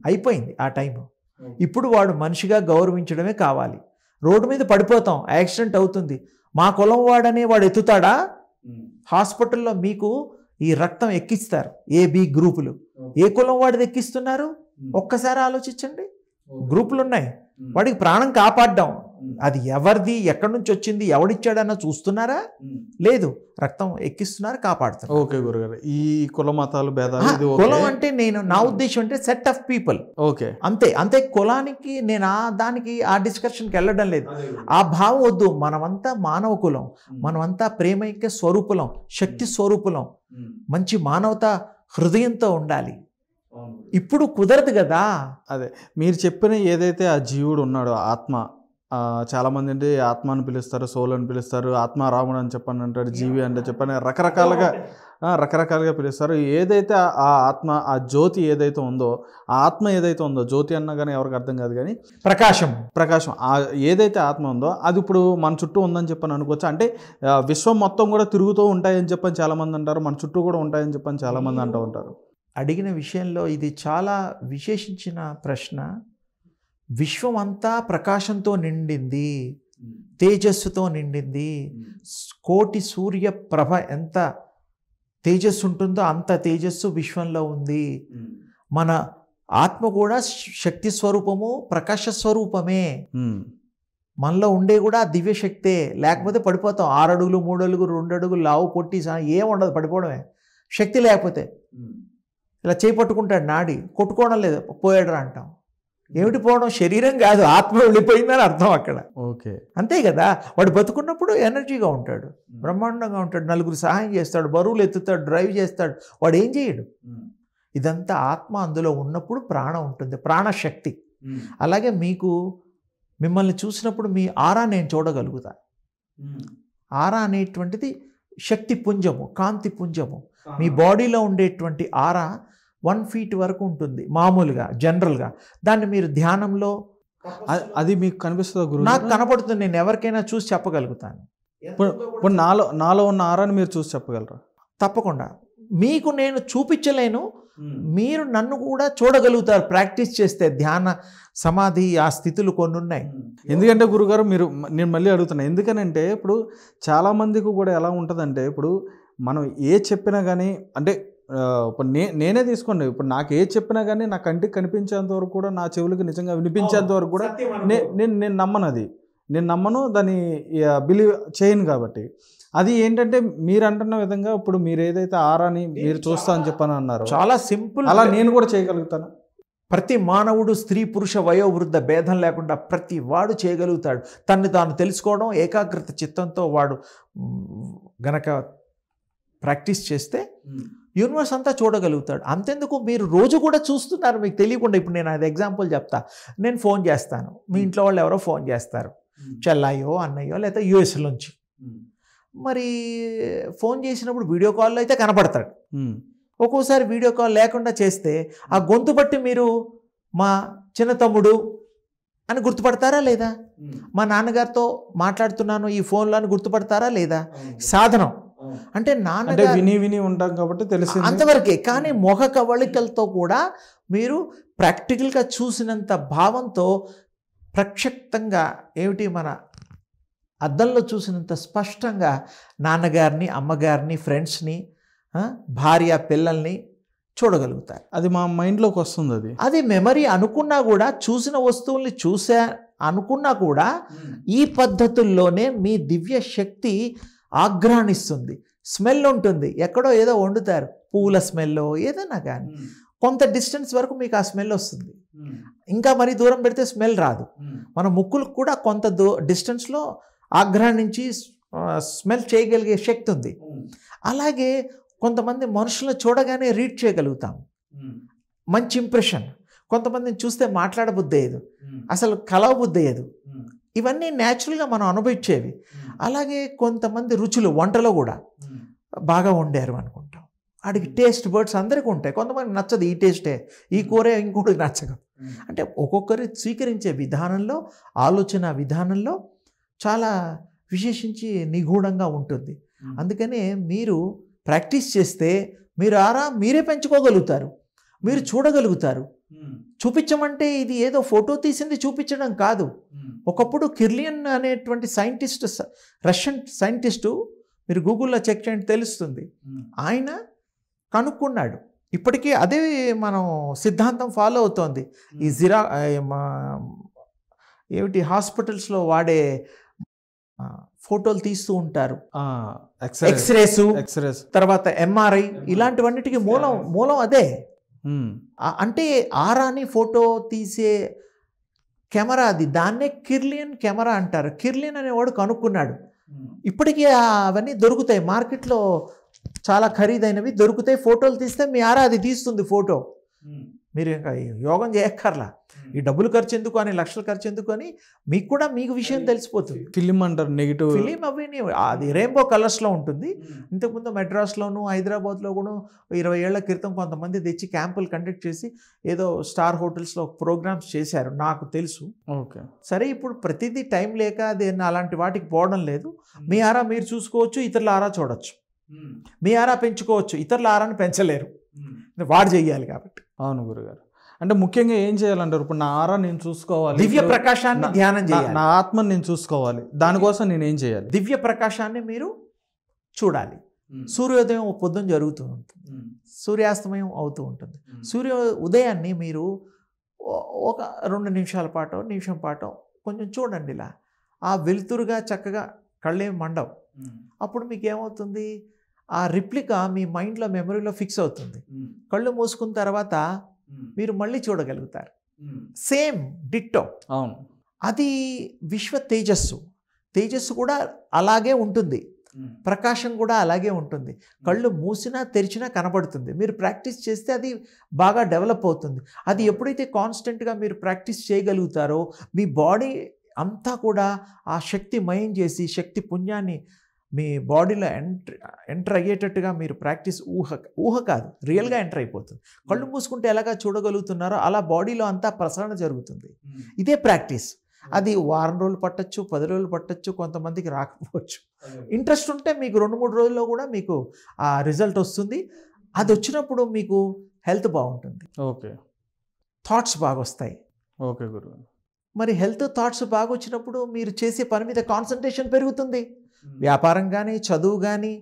అయిపోయింది ఆ టైం. ఇప్పుడు వాడు మనిషిగా గౌరవించడమే కావాలి. రోడ్డు మీద పడిపోతాం, యాక్సిడెంట్ అవుతుంది, మా కులం వాడనే వాడు ఎత్తుతాడా? హాస్పిటల్లో మీకు ఈ రక్తం ఎక్కిస్తారు, AB గ్రూపులు. ఏ కులం వాడిది ఎక్కిస్తున్నారు? ఒక్కసారి ఆలోచించండి. గ్రూపులు ఉన్నాయి, వాడికి ప్రాణం కాపాడ్డాం. అది ఎవరిది, ఎక్కడి నుంచి వచ్చింది, ఎవడిచ్చాడన్న చూస్తున్నారా? లేదు, రక్తం ఎక్కిస్తున్నారు, కాపాడుతున్నారు. ఓకే గురుగారు, ఈ కుల మతాలు భేదాలు, కులం అంటే నా ఉద్దేశం అంటే సెట్ ఆఫ్ పీపుల్. ఓకే, అంతే. కులానికి నేను దానికి ఆ డిస్కషన్కి వెళ్ళడం లేదు. ఆ భావం వద్దు. మనమంతా మానవ కులం, మనమంతా ప్రేమైక్య స్వరూపులం, శక్తి స్వరూపులం, మంచి మానవత హృదయంతో ఉండాలి. ఇప్పుడు కుదరదు కదా. అదే మీరు చెప్పిన ఏదైతే ఆ జీవుడు ఉన్నాడో, ఆత్మ, చాలామంది అంటే ఆత్మ అని పిలుస్తారు, సోల్ అని పిలుస్తారు, ఆత్మారాముడు అని చెప్పని అంటారు, జీవి అంటే చెప్పని రకరకాలుగా పిలుస్తారు. ఏదైతే ఆ ఆత్మ, ఆ జ్యోతి ఏదైతే ఉందో, ఆ ఆత్మ ఏదైతే ఉందో, జ్యోతి అన్నా కానీ ఎవరికి అర్థం కాదు కానీ ప్రకాశం ఏదైతే ఆత్మ ఉందో అది ఇప్పుడు మన చుట్టూ ఉందని చెప్పని అనుకోవచ్చు. అంటే విశ్వం మొత్తం కూడా తిరుగుతూ ఉంటాయని చెప్పని చాలామంది అంటారు, మన చుట్టూ కూడా ఉంటాయని చెప్పని చాలామంది అంటూ ఉంటారు. అడిగిన విషయంలో ఇది చాలా విశేషించిన ప్రశ్న. విశ్వం అంతా ప్రకాశంతో నిండింది, తేజస్సుతో నిండింది. కోటి సూర్య ప్రభ ఎంత తేజస్సు ఉంటుందో అంత తేజస్సు విశ్వంలో ఉంది. మన ఆత్మ కూడా శక్తి స్వరూపము, ప్రకాశ స్వరూపమే. మనలో ఉండే కూడా దివ్యశక్తే. లేకపోతే పడిపోతాం. 6 అడుగులు, 3 అడుగులు, 2 అడుగులు, లావు పొట్టి ఏం ఉండదు, పడిపోవడమే. శక్తి లేకపోతే ఇలా చేయి పట్టుకుంటాడు, నాడి కొట్టుకోవడం లేదు, పోయాడు అంటాం. ఏమిటి పోవడం? శరీరం కాదు, ఆత్మ వెళ్ళిపోయిందని అర్థం అక్కడ. ఓకే, అంతే కదా. వాడు బతుకున్నప్పుడు ఎనర్జీగా ఉంటాడు, బ్రహ్మాండంగా ఉంటాడు, నలుగురు సహాయం చేస్తాడు, బరువులు ఎత్తుతాడు, డ్రైవ్ చేస్తాడు. వాడు ఏం చేయడు. ఇదంతా ఆత్మ అందులో ఉన్నప్పుడు ప్రాణం ఉంటుంది, ప్రాణశక్తి. అలాగే మిమ్మల్ని చూసినప్పుడు మీ ఆరా నేను చూడగలుగుతా. ఆరా అనేటువంటిది శక్తి పుంజము, కాంతి పుంజము. మీ బాడీలో ఉండేటువంటి ఆరా 1 feet వరకు ఉంటుంది మామూలుగా, జనరల్గా. దాన్ని మీరు ధ్యానంలో అది మీకు కనిపిస్తుందా గురువు? నాకు కనపడుతుంది, నేను ఎవరికైనా చూసి చెప్పగలుగుతాను. ఇప్పుడు నాలో ఉన్న ఆరాని మీరు చూసి చెప్పగలరా? తప్పకుండా. మీకు నేను చూపించలేను, మీరు నన్ను కూడా చూడగలుగుతారు ప్రాక్టీస్ చేస్తే. ధ్యాన సమాధి ఆ స్థితులు కొన్ని ఉన్నాయి. ఎందుకంటే గురుగారు నేను మళ్ళీ అడుగుతున్నా, ఎందుకనంటే ఇప్పుడు చాలామందికి కూడా ఎలా ఉంటుందంటే, ఇప్పుడు మనం ఏ చెప్పినా కానీ అంటే ఇప్పుడు నేనే తీసుకోండి, ఇప్పుడు నాకు ఏ చెప్పినా కానీ నా కంటికి కనిపించేంత వరకు కూడా, నా చెవులకి నిజంగా వినిపించేంత వరకు కూడా నేను నమ్మను. నేను నమ్మను, దాన్ని బిలీవ్ చేయను. కాబట్టి అది ఏంటంటే మీరు అంటున్న విధంగా ఇప్పుడు మీరు ఏదైతే ఆరాని మీరు చూస్తా అని చెప్పని అన్నారు, చాలా సింపుల్. అలా నేను కూడా చేయగలుగుతాను. ప్రతి మానవుడు స్త్రీ పురుష వయోవృద్ధ భేదం లేకుండా ప్రతి వాడు చేయగలుగుతాడు. తన్ని తాను తెలుసుకోవడం, ఏకాగ్రత చిత్తంతో వాడు గనక ప్రాక్టీస్ చేస్తే యూనివర్స్ అంతా చూడగలుగుతాడు. అంతెందుకు, మీరు రోజు కూడా చూస్తున్నారు మీకు తెలియకుండా. ఇప్పుడు నేను అది ఎగ్జాంపుల్ చెప్తా. నేను ఫోన్ చేస్తాను, మీ ఇంట్లో వాళ్ళు ఎవరో ఫోన్ చేస్తారు, చెల్లాయో అన్నయ్యో లేదా యూఎస్ నుంచి. మరి ఫోన్ చేసినప్పుడు వీడియో కాల్లో అయితే కనపడతాడు. ఒక్కోసారి వీడియో కాల్ లేకుండా చేస్తే ఆ గొంతు బట్టి మీరు మా చిన్న తమ్ముడు అని గుర్తుపడతారా లేదా? మా నాన్నగారితో మాట్లాడుతున్నాను ఈ ఫోన్లో అని గుర్తుపడతారా లేదా? సాధనం అంటే నాన్నగారు విని ఉంటాం కాబట్టి తెలిసి అంతవరకే. కానీ ముఖ కవళికలతో కూడా మీరు ప్రాక్టికల్గా చూసినంత భావంతో ప్రక్షిప్తంగా ఏమిటి మన అద్దంలో చూసినంత స్పష్టంగా నాన్నగారిని, అమ్మగారిని, ఫ్రెండ్స్ని, భార్య, పిల్లల్ని చూడగలుగుతారు. అది మా మైండ్లోకి వస్తుంది. అది మెమరీ అనుకున్నా కూడా, చూసిన వస్తువుల్ని చూసా అనుకున్నా కూడా ఈ పద్ధతుల్లోనే మీ దివ్య శక్తి ఆగ్రహణిస్తుంది. స్మెల్ ఉంటుంది, ఎక్కడో ఏదో వండుతారు, పువ్వుల స్మెల్లో ఏదైనా కానీ కొంత డిస్టెన్స్ వరకు మీకు ఆ స్మెల్ వస్తుంది. ఇంకా మరీ దూరం పెడితే స్మెల్ రాదు. మన ముక్కులకు కూడా కొంత డిస్టెన్స్లో ఆగ్రహించి స్మెల్ చేయగలిగే శక్తి ఉంది. అలాగే కొంతమంది మనుషులను చూడగానే రీడ్ చేయగలుగుతాం, మంచి ఇంప్రెషన్. కొంతమందిని చూస్తే మాట్లాడబుద్ధి అయ్యేది, అసలు కలవబుద్ధి అయ్యేది. ఇవన్నీ న్యాచురల్గా మనం అనుభవించేవి. అలాగే కొంతమంది రుచులు, వంటలో కూడా బాగా వండారు అనుకుంటాం, వాడికి టేస్ట్ బర్డ్స్ అందరికీ ఉంటాయి. కొంతమందికి నచ్చదు, ఈ టేస్టే, ఈ కూరే ఇంకోటి నచ్చదు. అంటే ఒక్కొక్కరి స్వీకరించే విధానంలో, ఆలోచన విధానంలో చాలా విశేషించి నిగూఢంగా ఉంటుంది. అందుకనే మీరు ప్రాక్టీస్ చేస్తే మీరు ఆరా మీరే పెంచుకోగలుగుతారు, మీరు చూడగలుగుతారు. చూపించమంటే ఇది ఏదో ఫోటో తీసింది చూపించడం కాదు. ఒకప్పుడు కిర్లియన్ అనేటువంటి సైంటిస్ట్, రష్యన్ సైంటిస్టు, మీరు గూగుల్లో చెక్ చేయండి తెలుస్తుంది. ఆయన కనుక్కున్నాడు. ఇప్పటికీ అదే మనం సిద్ధాంతం ఫాలో అవుతోంది. ఈ ఏమిటి హాస్పిటల్స్లో వాడే ఫోటోలు తీస్తూ ఉంటారు, ఎక్స్రేస్, తర్వాత ఎంఆర్ఐ, ఇలాంటివన్నిటికీ మూలం అదే. అంటే ఆరాని ఫోటో తీసే కెమెరా అది, దాన్నే కిర్లియన్ కెమెరా అంటారు. కిర్లియన్ అనేవాడు కనుక్కున్నాడు. ఇప్పటికీ అవన్నీ దొరుకుతాయి మార్కెట్లో, చాలా ఖరీదైనవి దొరుకుతాయి. ఫోటోలు తీస్తే మీ ఆరా అది తీస్తుంది ఫోటో. మీరు ఇంకా యోగం చేయక్కర్లా, ఈ డబ్బులు ఖర్చు ఎందుకు అని, లక్షలు ఖర్చు ఎందుకు అని, మీకు కూడా మీకు విషయం తెలిసిపోతుంది. ఫిలిం అంటారు, నెగిటివ్ ఫిలిం అవి అది రెయిన్బో కలర్స్లో ఉంటుంది. ఇంతకుముందు మెడ్రాస్లోను హైదరాబాద్లో కూడా 20 ఏళ్ల క్రితం కొంతమంది తెచ్చి క్యాంపులు కండక్ట్ చేసి ఏదో స్టార్ హోటల్స్లో ప్రోగ్రామ్స్ చేశారు, నాకు తెలుసు. ఓకే, సరే, ఇప్పుడు ప్రతిదీ టైం లేక అది అలాంటి వాటికి పోవడం లేదు. మీ ఆరా మీరు చూసుకోవచ్చు, ఇతరుల ఆరా చూడొచ్చు. మీ ఆరా పెంచుకోవచ్చు, ఇతరుల ఆరాన్ని పెంచలేరు, వాడు చెయ్యాలి కాబట్టి. అవును గురుగారు. అంటే ముఖ్యంగా ఏం చేయాలంటారు? ఇప్పుడు నా ఆరా నేను చూసుకోవాలి, దివ్య ప్రకాశాన్ని ధ్యానం చేయాలి, నా ఆత్మని నేను చూసుకోవాలి. దానికోసం నేను ఏం చేయాలి? దివ్య ప్రకాశాన్ని మీరు చూడాలి. సూర్యోదయం పొద్దున జరుగుతూ ఉంటుంది, సూర్యాస్తమయం అవుతూ ఉంటుంది. ఉదయాన్ని మీరు ఒక 2 నిమిషాల పాటో నిమిషం పాటో కొంచెం చూడండి. ఇలా ఆ వెలుతురుగా చక్కగా కళ్ళేం మండవు. అప్పుడు మీకు ఏమవుతుంది, ఆ రిప్లికా మీ మైండ్లో, మెమరీలో ఫిక్స్ అవుతుంది. కళ్ళు మూసుకున్న తర్వాత మీరు మళ్ళీ చూడగలుగుతారు. Same ditto. అవును, అది విశ్వ తేజస్సు కూడా అలాగే ఉంటుంది, ప్రకాశం కూడా అలాగే ఉంటుంది. కళ్ళు మూసినా తెరిచినా కనబడుతుంది. మీరు ప్రాక్టీస్ చేస్తే అది బాగా డెవలప్ అవుతుంది. అది ఎప్పుడైతే కాన్స్టెంట్గా మీరు ప్రాక్టీస్ చేయగలుగుతారో, మీ బాడీ అంతా కూడా ఆ శక్తి మయం చేసి, శక్తి పుణ్యాన్ని మీ బాడీలో ఎంటర్ అయ్యేటట్టుగా మీరు ప్రాక్టీస్, ఊహ కాదు, రియల్గా ఎంటర్ అయిపోతుంది. కళ్ళు మూసుకుంటే ఎలాగా చూడగలుగుతున్నారో అలా బాడీలో అంతా ప్రసరణ జరుగుతుంది. ఇదే ప్రాక్టీస్. అది వారం రోజులు పట్టచ్చు, 10 రోజులు పట్టచ్చు, కొంతమందికి రాకపోవచ్చు. ఇంట్రెస్ట్ ఉంటే మీకు 2-3 రోజుల్లో కూడా మీకు ఆ రిజల్ట్ వస్తుంది. అది వచ్చినప్పుడు మీకు హెల్త్ బాగుంటుంది, ఓకే థాట్స్ బాగా వస్తాయి. ఓకే గురుగారు. మరి హెల్త్ థాట్స్ బాగా వచ్చినప్పుడు మీరు చేసే పని మీద కాన్సన్ట్రేషన్ పెరుగుతుంది. వ్యాపారం కానీ, చదువు కానీ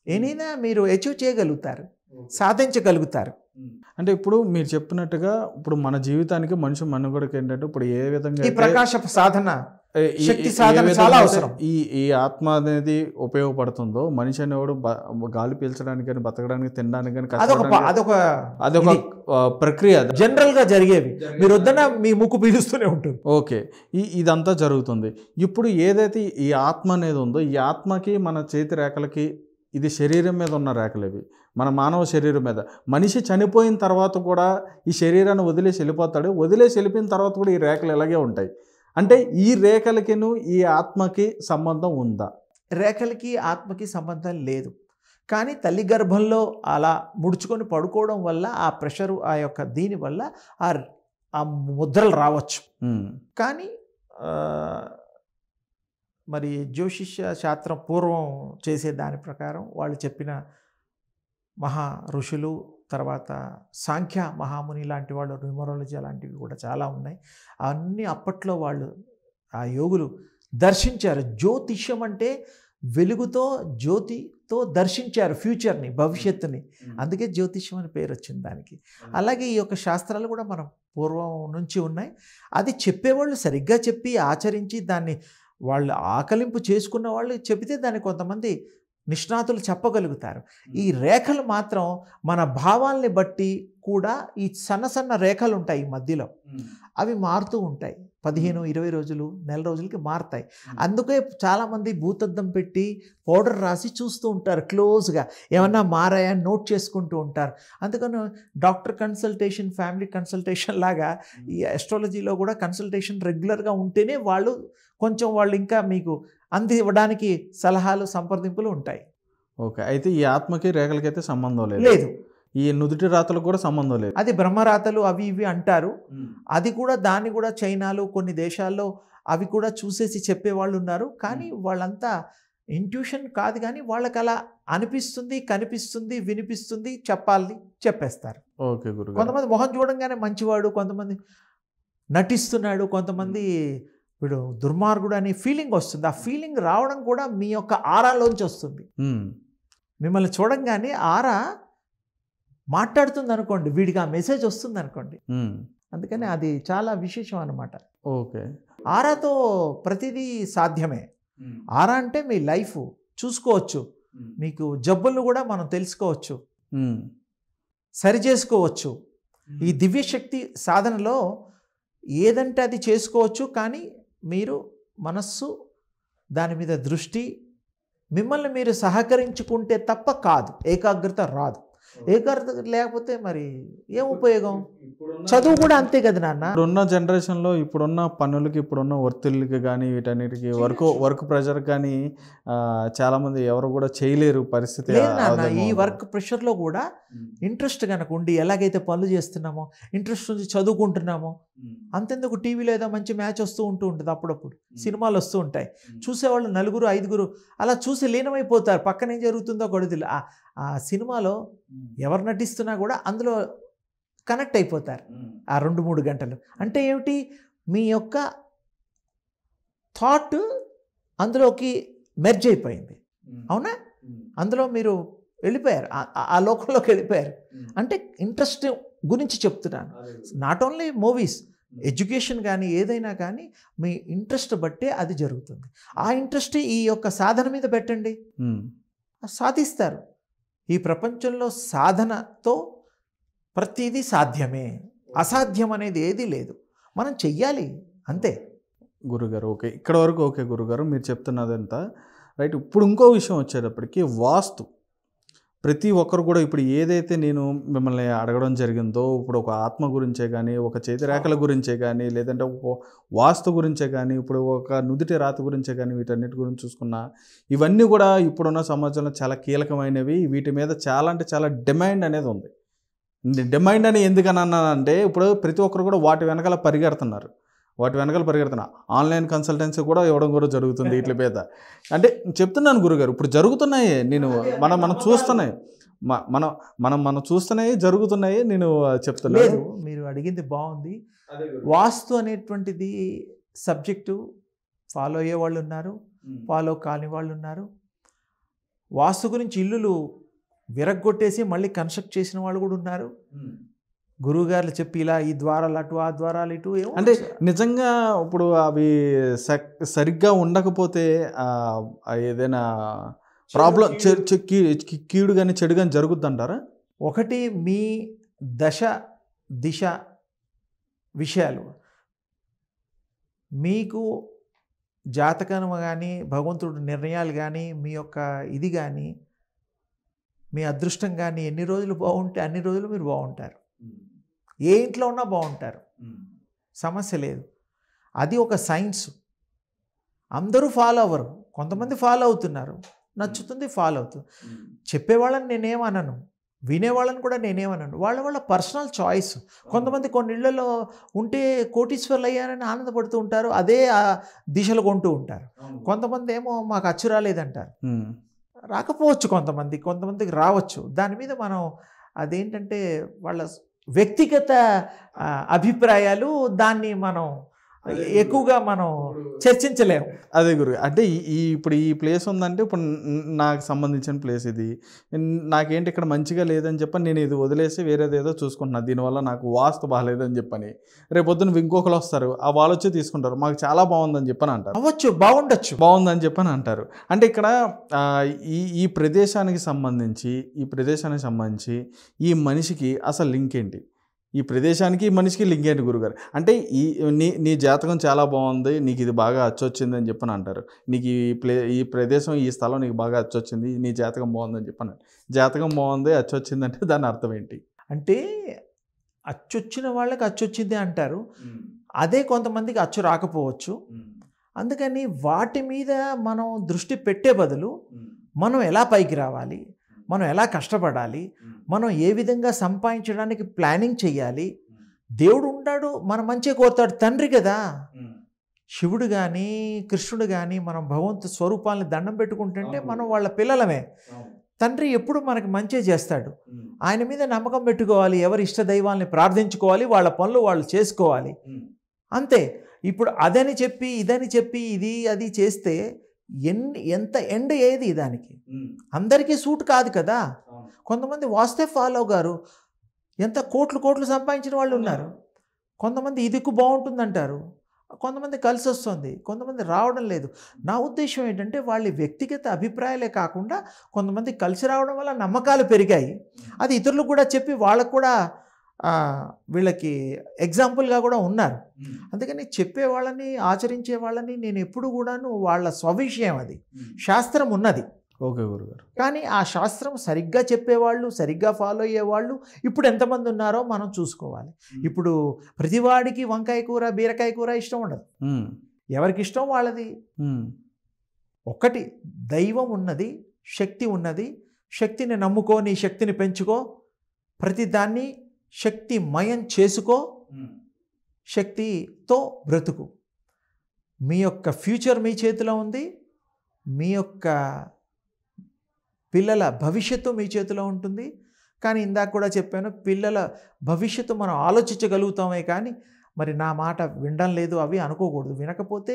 ఏనైనా మీరు అచీవ్ చేయగలుగుతారు, సాధించగలుగుతారు. అంటే ఇప్పుడు మీరు చెప్పినట్టుగా ఇప్పుడు మన జీవితానికి మనిషి మనుగడకి ఏంటంటే ఇప్పుడు ఏ విధంగా ఈ ప్రకాశ సాధన, ఈ శక్తి సాధన చాలా అవసరం. ఈ ఆత్మ అనేది ఉపయోగపడుతుందో మనిషి అనేవాడు గాలి పీల్చడానికి కానీ, బతకడానికి, తినడానికి కానీ అదొక ప్రక్రియ జనరల్ గా జరిగేవి. మీరు వద్దన మీ ముక్కు పీలుస్తూనే ఉంటుంది. ఓకే, ఇదంతా జరుగుతుంది. ఇప్పుడు ఏదైతే ఈ ఆత్మ అనేది ఉందో ఈ ఆత్మకి మన చేతి రేఖలకి ఇది శరీరం మీద ఉన్న రేఖలు ఇవి, మన మానవ శరీరం మీద. మనిషి చనిపోయిన తర్వాత కూడా ఈ శరీరాన్ని వదిలేసి వెళ్ళిపోతాడు. వదిలేసి వెళ్ళిపోయిన తర్వాత కూడా ఈ రేఖలు ఇలాగే ఉంటాయి. అంటే ఈ రేఖలకిను ఈ ఆత్మకి సంబంధం ఉందా? రేఖలకి ఆత్మకి సంబంధం లేదు. కానీ తల్లి గర్భంలో అలా ముడుచుకొని పడుకోవడం వల్ల ఆ ప్రెషరు, ఆ యొక్క దీనివల్ల ఆ ముద్రలు రావచ్చు. కానీ మరి జ్యోతిష్య శాస్త్రం పూర్వం చేసే దాని ప్రకారం వాళ్ళు చెప్పిన మహా ఋషులు, తర్వాత సాంఖ్య మహాముని లాంటి వాళ్ళు, న్యూమరాలజీ లాంటివి కూడా చాలా ఉన్నాయి. అన్నీ అప్పట్లో వాళ్ళు ఆ యోగులు దర్శించారు. జ్యోతిష్యం అంటే వెలుగుతో, జ్యోతితో దర్శించారు ఫ్యూచర్ని, భవిష్యత్తుని. అందుకే జ్యోతిష్యం అని పేరు వచ్చింది దానికి. అలాగే ఈ యొక్క శాస్త్రాలు కూడా మనం పూర్వం నుంచి ఉన్నాయి. అది చెప్పేవాళ్ళు సరిగ్గా చెప్పి ఆచరించి దాన్ని వాళ్ళు ఆకలింపు చేసుకున్న వాళ్ళు చెబితే దాన్ని కొంతమంది నిష్ణాతులు చెప్పగలుగుతారు. ఈ రేఖలు మాత్రం మన భావాల్ని బట్టి కూడా ఈ సన్న సన్న రేఖలు ఉంటాయి ఈ మధ్యలో, అవి మారుతూ ఉంటాయి. 15-20 రోజులు, నెల రోజులకి మారుతాయి. అందుకే చాలామంది భూతద్దం పెట్టి పౌడర్ రాసి చూస్తూ ఉంటారు క్లోజ్గా, ఏమన్నా మారాయని నోట్ చేసుకుంటూ ఉంటారు. అందుకని డాక్టర్ కన్సల్టేషన్, ఫ్యామిలీ కన్సల్టేషన్ లాగా ఈ అస్ట్రాలజీలో కూడా కన్సల్టేషన్ రెగ్యులర్గా ఉంటేనే వాళ్ళు ఇంకా మీకు అందివ్వడానికి సలహాలు, సంప్రదింపులు ఉంటాయి. ఓకే, అయితే ఈ ఆత్మకి రేఖలకైతే సంబంధం లేదు. ఈ నుదుటి రాతలకు కూడా సంబంధం లేదు. అది బ్రహ్మరాతలు అవి ఇవి అంటారు. అది కూడా దాన్ని కూడా చైనాలో కొన్ని దేశాల్లో అవి కూడా చూసేసి చెప్పేవాళ్ళు ఉన్నారు. కానీ వాళ్ళంతా ఇంట్యూషన్ కాదు, కానీ వాళ్ళకి అలా అనిపిస్తుంది, కనిపిస్తుంది, వినిపిస్తుంది, చెప్పేస్తారు. ఓకే గురుగారు. కొంతమంది మొహం చూడంగానే మంచివాడు, కొంతమంది నటిస్తున్నాడు, కొంతమంది వీడు దుర్మార్గుడు అనే ఫీలింగ్ వస్తుంది. ఆ ఫీలింగ్ రావడం కూడా మీ యొక్క ఆరాలోంచి వస్తుంది. మిమ్మల్ని చూడంగానే ఆరా మాట్లాడుతుంది అనుకోండి, వీడికి ఆ మెసేజ్ వస్తుంది అనుకోండి. అందుకని అది చాలా విశేషం అన్నమాట. ఓకే, ఆరాతో ప్రతిదీ సాధ్యమే. ఆరా అంటే మీ లైఫ్ చూసుకోవచ్చు, మీకు జబ్బులను కూడా మనం తెలుసుకోవచ్చు, సరి చేసుకోవచ్చు. ఈ దివ్యశక్తి సాధనలో ఏదంటే అది చేసుకోవచ్చు. కానీ మీరు మనస్సు, దాని మీద దృష్టి, మిమ్మల్ని మీరు సహకరించుకుంటే తప్ప కాదు, ఏకాగ్రత రాదు. ఏకాగ్రత లేకపోతే మరి ఏం ఉపయోగం? చదువు కూడా అంతే కదా నాన్న. ఇప్పుడున్న జనరేషన్లో ఇప్పుడున్న పనులకి, ఇప్పుడున్న ఒత్తిళ్ళకి కానీ, వీటన్నిటికి వర్క్ ప్రెషర్ కానీ చాలామంది ఎవరు కూడా చేయలేరు పరిస్థితి. లేదు నాన్న, ఈ వర్క్ ప్రెషర్లో కూడా ఇంట్రెస్ట్ కనుక ఉండి, ఎలాగైతే పనులు చేస్తున్నామో, ఇంట్రెస్ట్ నుంచి చదువుకుంటున్నామో, అంతెందుకు టీవీలో ఏదో మంచి మ్యాచ్ వస్తూ ఉంటుంది, అప్పుడప్పుడు సినిమాలు వస్తూ ఉంటాయి. చూసేవాళ్ళు 4-5 అలా చూసి లీనమైపోతారు. పక్కన ఏం జరుగుతుందో గొడవలు. ఆ సినిమాలో ఎవరు నటిస్తున్నా కూడా అందులో కనెక్ట్ అయిపోతారు ఆ 2-3 గంటలు. అంటే ఏమిటి? మీ యొక్క థాట్ అందులోకి మెర్జ్ అయిపోయింది. అవునా? అందులో మీరు వెళ్ళిపోయారు, ఆ లోకంలోకి వెళ్ళిపోయారు. అంటే ఇంట్రెస్ట్ గురించి చెప్తున్నాను. నాట్ ఓన్లీ మూవీస్, ఎడ్యుకేషన్ కానీ ఏదైనా కానీ మీ ఇంట్రెస్ట్ బట్టే అది జరుగుతుంది. ఆ ఇంట్రెస్ట్ ఈ యొక్క సాధన మీద పెట్టండి, సాధిస్తారు. ఈ ప్రపంచంలో సాధనతో ప్రతిదీ సాధ్యమే, అసాధ్యం అనేది ఏదీ లేదు. మనం చెయ్యాలి అంతే. గురుగారు ఓకే, ఇక్కడ వరకు ఓకే గురుగారు, మీరు చెప్తున్నదంతా రైట్. ఇప్పుడు ఇంకో విషయం వచ్చేటప్పటికి వాస్తు. ప్రతి ఒక్కరు కూడా ఇప్పుడు ఏదైతే నేను మిమ్మల్ని అడగడం జరిగిందో, ఇప్పుడు ఒక ఆత్మ గురించే కానీ, ఒక చేతి రేఖల గురించే కానీ, లేదంటే ఒక వాస్తు గురించే కానీ, ఇప్పుడు ఒక నుదిటి రాత గురించే కానీ, వీటన్నిటి గురించి చూసుకున్నా, ఇవన్నీ కూడా ఇప్పుడున్న సమాజంలో చాలా కీలకమైనవి. వీటి మీద చాలా అంటే చాలా డిమాండ్ అనేది ఉంది. డిమాండ్ అని ఎందుకని అన్నానంటే, ఇప్పుడు ప్రతి ఒక్కరు కూడా వాటి వెనకాల పరిగెడుతున్నారు. వాటి వెనకాల పరిగెడుతున్నా. ఆన్లైన్ కన్సల్టెన్సీ కూడా ఇవ్వడం కూడా జరుగుతుంది వీటి మీద. అంటే చెప్తున్నాను గురుగారు, ఇప్పుడు జరుగుతున్నాయి. మనం చూస్తున్నాయి, మనం చూస్తున్నాయి, జరుగుతున్నాయి. నేను చెప్తున్నాను. లేదు, మీరు అడిగింది బాగుంది. వాస్తు అనేటువంటిది సబ్జెక్టు ఫాలో అయ్యే వాళ్ళు ఉన్నారు, ఫాలో కాని వాళ్ళు ఉన్నారు. వాస్తు గురించి ఇల్లులు విరగ్గొట్టేసి మళ్ళీ కన్స్ట్రక్ట్ చేసిన వాళ్ళు కూడా ఉన్నారు. గురువుగారులు చెప్పి ఇలా ఈ ద్వారాలు అటు, ఆ ద్వారాలు ఇటు. అంటే నిజంగా ఇప్పుడు అవి సరిగ్గా ఉండకపోతే ఏదైనా ప్రాబ్లం, కీడు కానీ చెడు కానీ జరుగుద్ది అంటారా? ఒకటి, మీ దశ దిశ విషయాలు, మీకు జాతకం కానీ భగవంతుడు నిర్ణయాలు కానీ మీ యొక్క ఇది కానీ మీ అదృష్టం కానీ ఎన్ని రోజులు బాగుంటే అన్ని రోజులు మీరు బాగుంటారు. ఏ ఇంట్లో ఉన్నా బాగుంటారు, సమస్య లేదు. అది ఒక సైన్స్. అందరూ ఫాలో అవ్వరు, కొంతమంది ఫాలో అవుతున్నారు, నచ్చుతుంది, ఫాలో అవుతుంది. చెప్పేవాళ్ళని నేనేమనను, వినేవాళ్ళని కూడా నేనేమనను. వాళ్ళ పర్సనల్ చాయిస్. కొంతమంది కొన్ని ఇళ్లలో ఉంటే కోటీశ్వర్లు అయ్యారని ఆనందపడుతూ ఉంటారు, అదే దిశలు కొంటూ ఉంటారు. కొంతమంది ఏమో మాకు అచ్చు రాలేదంటారు. రాకపోవచ్చు, కొంతమందికి రావచ్చు. దాని మీద మనం అదేంటంటే వాళ్ళ వ్యక్తిగత అభిప్రాయాలు, దాన్ని మనం ఎక్కువగా మనం చర్చించలేము. అదే గురు, అంటే ఇప్పుడు ఈ ప్లేస్ ఉందంటే ఇప్పుడు నాకు సంబంధించిన ప్లేస్ ఇది, నాకేంటి ఇక్కడ మంచిగా లేదని చెప్పని నేను ఇది వదిలేసి వేరేదేదో చూసుకుంటున్నాను, దీనివల్ల నాకు వాస్తు బాగాలేదని చెప్పని రేపొద్దున ఇంకొకరు వస్తారు, ఆ వాళ్ళు వచ్చి తీసుకుంటారు, మాకు చాలా బాగుందని చెప్పని అంటారు. అవ్వచ్చు, బాగుందని చెప్పని అంటారు. అంటే ఇక్కడ ఈ ప్రదేశానికి సంబంధించి ఈ మనిషికి అసలు లింక్ ఏంటి? ఈ ప్రదేశానికి ఈ మనిషికి లింక్ ఏంటి గురుగారు? అంటే నీ జాతకం చాలా బాగుంది, నీకు ఇది బాగా అచ్చొచ్చింది అని చెప్పని అంటారు. నీకు ఈ ప్రదేశం, ఈ స్థలం నీకు బాగా అచ్చొచ్చింది, నీ జాతకం బాగుందని చెప్పని. జాతకం బాగుంది, అచ్చొచ్చింది అంటే దాని అర్థం ఏంటి? అంటే అచ్చొచ్చిన వాళ్ళకి అచ్చొచ్చింది అంటారు, అదే కొంతమందికి అచ్చు రాకపోవచ్చు. అందుకని వాటి మీద మనం దృష్టి పెట్టే బదులు మనం ఎలా పైకి రావాలి, మనం ఎలా కష్టపడాలి, మనం ఏ విధంగా సంపాదించడానికి ప్లానింగ్ చేయాలి. దేవుడు ఉంటాడు, మన మంచిగా కోరుతాడు, తండ్రి కదా. శివుడు కానీ కృష్ణుడు కానీ మనం భగవంతు స్వరూపాలని దండం పెట్టుకుంటుంటే మనం వాళ్ళ పిల్లలమే. తండ్రి ఎప్పుడు మనకి మంచి చేస్తాడు. ఆయన మీద నమ్మకం పెట్టుకోవాలి, ఎవరి ఇష్ట దైవాల్ని ప్రార్థించుకోవాలి, వాళ్ళ పనులు వాళ్ళు చేసుకోవాలి, అంతే. ఇప్పుడు అదని చెప్పి ఇదని చెప్పి ఇది అది చేస్తే ఎంత ఎండ్ ఏది దానికి? అందరికీ సూట్ కాదు కదా. కొంతమంది వాస్తే ఫాలో గారు ఎంత కోట్లు సంపాదించిన వాళ్ళు ఉన్నారు. కొంతమంది ఇదికు బాగుంటుందంటారు, కొంతమంది కలిసి వస్తుంది, కొంతమంది రావడం లేదు. నా ఉద్దేశం ఏంటంటే వాళ్ళ వ్యక్తిగత అభిప్రాయాలే కాకుండా కొంతమంది కలిసి రావడం వల్ల నమ్మకాలు పెరిగాయి. అది ఇతరులకు కూడా చెప్పి వాళ్ళకు కూడా వీళ్ళకి ఎగ్జాంపుల్గా కూడా ఉన్నారు. అందుకని చెప్పే వాళ్ళని, ఆచరించే వాళ్ళని నేను ఎప్పుడు కూడాను వాళ్ళ స్వవిషయం, అది శాస్త్రం ఉన్నది. ఓకే గురుగారు. కానీ ఆ శాస్త్రం సరిగ్గా చెప్పేవాళ్ళు, సరిగ్గా ఫాలో అయ్యేవాళ్ళు ఇప్పుడు ఎంతమంది ఉన్నారో మనం చూసుకోవాలి. ఇప్పుడు ప్రతివాడికి వంకాయ కూర, బీరకాయ కూర ఇష్టం ఉండదు, ఎవరికి ఇష్టం వాళ్ళది. ఒకటి దైవం ఉన్నది, శక్తి ఉన్నది, శక్తిని నమ్ముకో, నీ శక్తిని పెంచుకో, ప్రతిదాన్ని శక్తిమయం చేసుకో, శక్తితో బ్రతుకు. మీ యొక్క ఫ్యూచర్ మీ చేతిలో ఉంది, మీ యొక్క పిల్లల భవిష్యత్తు మీ చేతిలో ఉంటుంది. కానీ ఇందాక కూడా చెప్పాను, పిల్లల భవిష్యత్తు మనం ఆలోచించగలుగుతామే కానీ మరి నా మాట వినడం లేదు అవి అనుకోకూడదు. వినకపోతే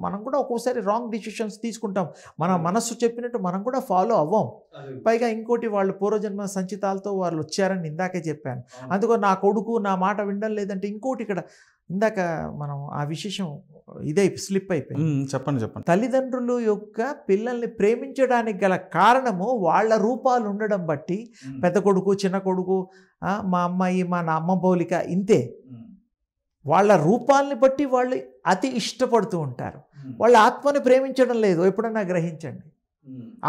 మనం కూడా ఒక్కోసారి రాంగ్ డిసిషన్స్ తీసుకుంటాం. మన మనస్సు చెప్పినట్టు మనం కూడా ఫాలో అవ్వం. పైగా ఇంకోటి, వాళ్ళు పూర్వజన్మ సంచితాలతో వాళ్ళు వచ్చారని ఇందాకే చెప్పాను. అందుకో నా కొడుకు నా మాట వినడం లేదంటే ఇంకోటి, ఇక్కడ ఇందాక మనం ఆ విశేషం స్లిప్ అయిపోయింది. చెప్పండి. తల్లిదండ్రులు యొక్క పిల్లల్ని ప్రేమించడానికి గల కారణము వాళ్ళ రూపాలు ఉండడం బట్టి, పెద్ద కొడుకు చిన్న కొడుకు, మా అమ్మాయి మా నా అమ్మ పోలిక, ఇంతే. వాళ్ళ రూపాలని బట్టి వాళ్ళు అతి ఇష్టపడుతూ ఉంటారు. వాళ్ళ ఆత్మని ప్రేమించడం లేదు. ఎప్పుడన్నా గ్రహించండి,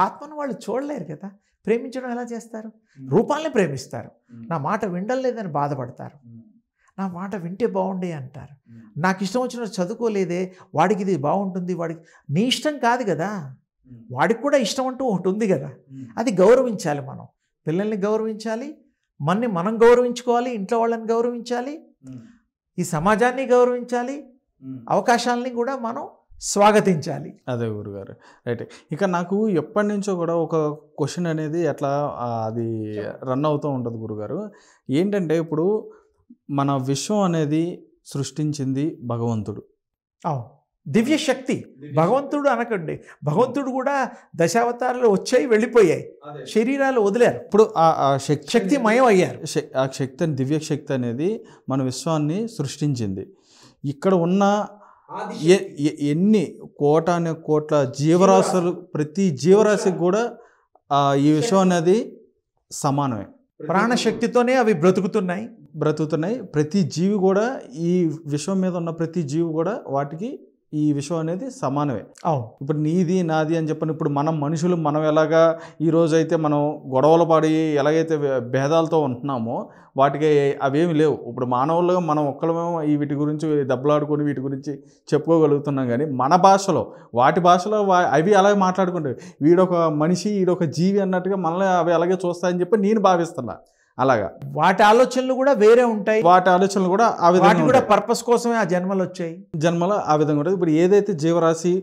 ఆత్మను వాళ్ళు చూడలేరు కదా. ప్రేమించడం ఎలా చేస్తారు? రూపాలని ప్రేమిస్తారు. నా మాట వినడం లేదని బాధపడతారు, నా మాట వింటే బాగుండే అంటారు. నాకు ఇష్టం వచ్చినట్టు చదువుకోలేదే, వాడికి ఇది బాగుంటుంది, వాడికి. నీ ఇష్టం కాదు కదా, వాడికి కూడా ఇష్టం అంటూ ఒకటి ఉంది కదా. అది గౌరవించాలి. మనం పిల్లల్ని గౌరవించాలి, మనం గౌరవించుకోవాలి, ఇంట్లో వాళ్ళని గౌరవించాలి, ఈ సమాజాన్ని గౌరవించాలి, అవకాశాలని కూడా మనం స్వాగతించాలి. అదే గురుగారు, రైట్. ఇక నాకు ఎప్పటి నుంచో కూడా ఒక క్వశ్చన్ అనేది అట్లా అది రన్ అవుతూ ఉంటుంది గురుగారు. ఏంటంటే ఇప్పుడు మన విశ్వం అనేది సృష్టించింది భగవంతుడు. అవును, దివ్య శక్తి. భగవంతుడు అనకండి, భగవంతుడు కూడా దశావతారాలు వచ్చాయి వెళ్ళిపోయాయి, శరీరాలు వదిలేరు. ఇప్పుడు ఆ శక్తిమయం అయ్యారు. ఆ శక్తి, దివ్య శక్తి అనేది మన విశ్వాన్ని సృష్టించింది. ఇక్కడ ఉన్న ఎన్ని కోట్ల జీవరాశులు, ప్రతి జీవరాశికి కూడా ఈ విశ్వం అనేది సమానమే. ప్రాణశక్తితోనే అవి బ్రతుకుతున్నాయి. ప్రతి జీవి కూడా, ఈ విశ్వం మీద ఉన్న ప్రతి జీవి కూడా వాటికి ఈ విశ్వం అనేది సమానమే. అవును, ఇప్పుడు నీది నాది అని చెప్పని, ఇప్పుడు మనం మనుషులు మనం ఎలాగా ఈరోజైతే మనం గొడవలు పడి ఎలాగైతే భేదాలతో ఉంటున్నామో వాటికి అవేమి లేవు. ఇప్పుడు మానవులుగా మనం ఒక్కళ్ళమేమో ఈ వీటి గురించి దెబ్బలాడుకొని వీటి గురించి చెప్పుకోగలుగుతున్నాం, కానీ మన భాషలో వాటి భాషలో అవి అలాగే మాట్లాడుకుంటాయి. వీడొక మనిషి, వీడొక జీవి అన్నట్టుగా మనల్ని అవి అలాగే చూస్తాయని చెప్పి నేను భావిస్తున్నా. అలాగా వాటి ఆలోచనలు కూడా వేరే ఉంటాయి. వాటి ఆలోచనలు కూడా ఆ విధంగా కూడా పర్పస్ కోసమే ఆ జన్మలు వచ్చాయి. జన్మలో ఆ విధంగా ఉంటుంది. ఇప్పుడు ఏదైతే జీవరాశి,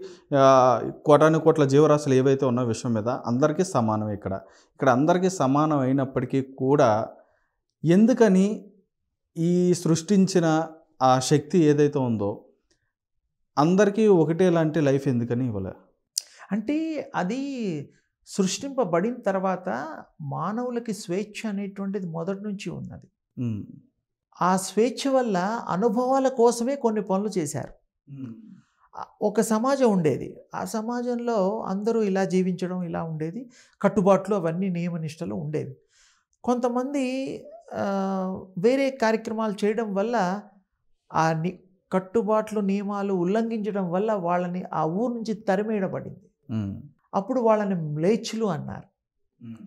కోట్ల జీవరాశులు ఏవైతే ఉన్నాయో విశ్వం మీద అందరికీ సమానం. ఇక్కడ అందరికీ సమానం అయినప్పటికీ కూడా ఎందుకని ఈ సృష్టించిన ఆ శక్తి ఏదైతే ఉందో అందరికీ ఒకటే లాంటి లైఫ్ ఎందుకని ఇవ్వలే? అంటే అది సృష్టింపబడిన తర్వాత మానవులకి స్వేచ్ఛ అనేటువంటిది మొదటి నుంచి ఉన్నది. ఆ స్వేచ్ఛ వల్ల అనుభవాల కోసమే కొన్ని పనులు చేశారు. ఒక సమాజం ఉండేది, ఆ సమాజంలో అందరూ ఇలా జీవించడం ఇలా ఉండేది, కట్టుబాట్లు అవన్నీ నియమనిష్టలు ఉండేవి. కొంతమంది వేరే కార్యక్రమాలు చేయడం వల్ల ఆ కట్టుబాట్లు నియమాలు ఉల్లంఘించడం వల్ల వాళ్ళని ఆ ఊరు నుంచి తరిమేయబడింది. అప్పుడు వాళ్ళని మ్లేచ్చులు అన్నారు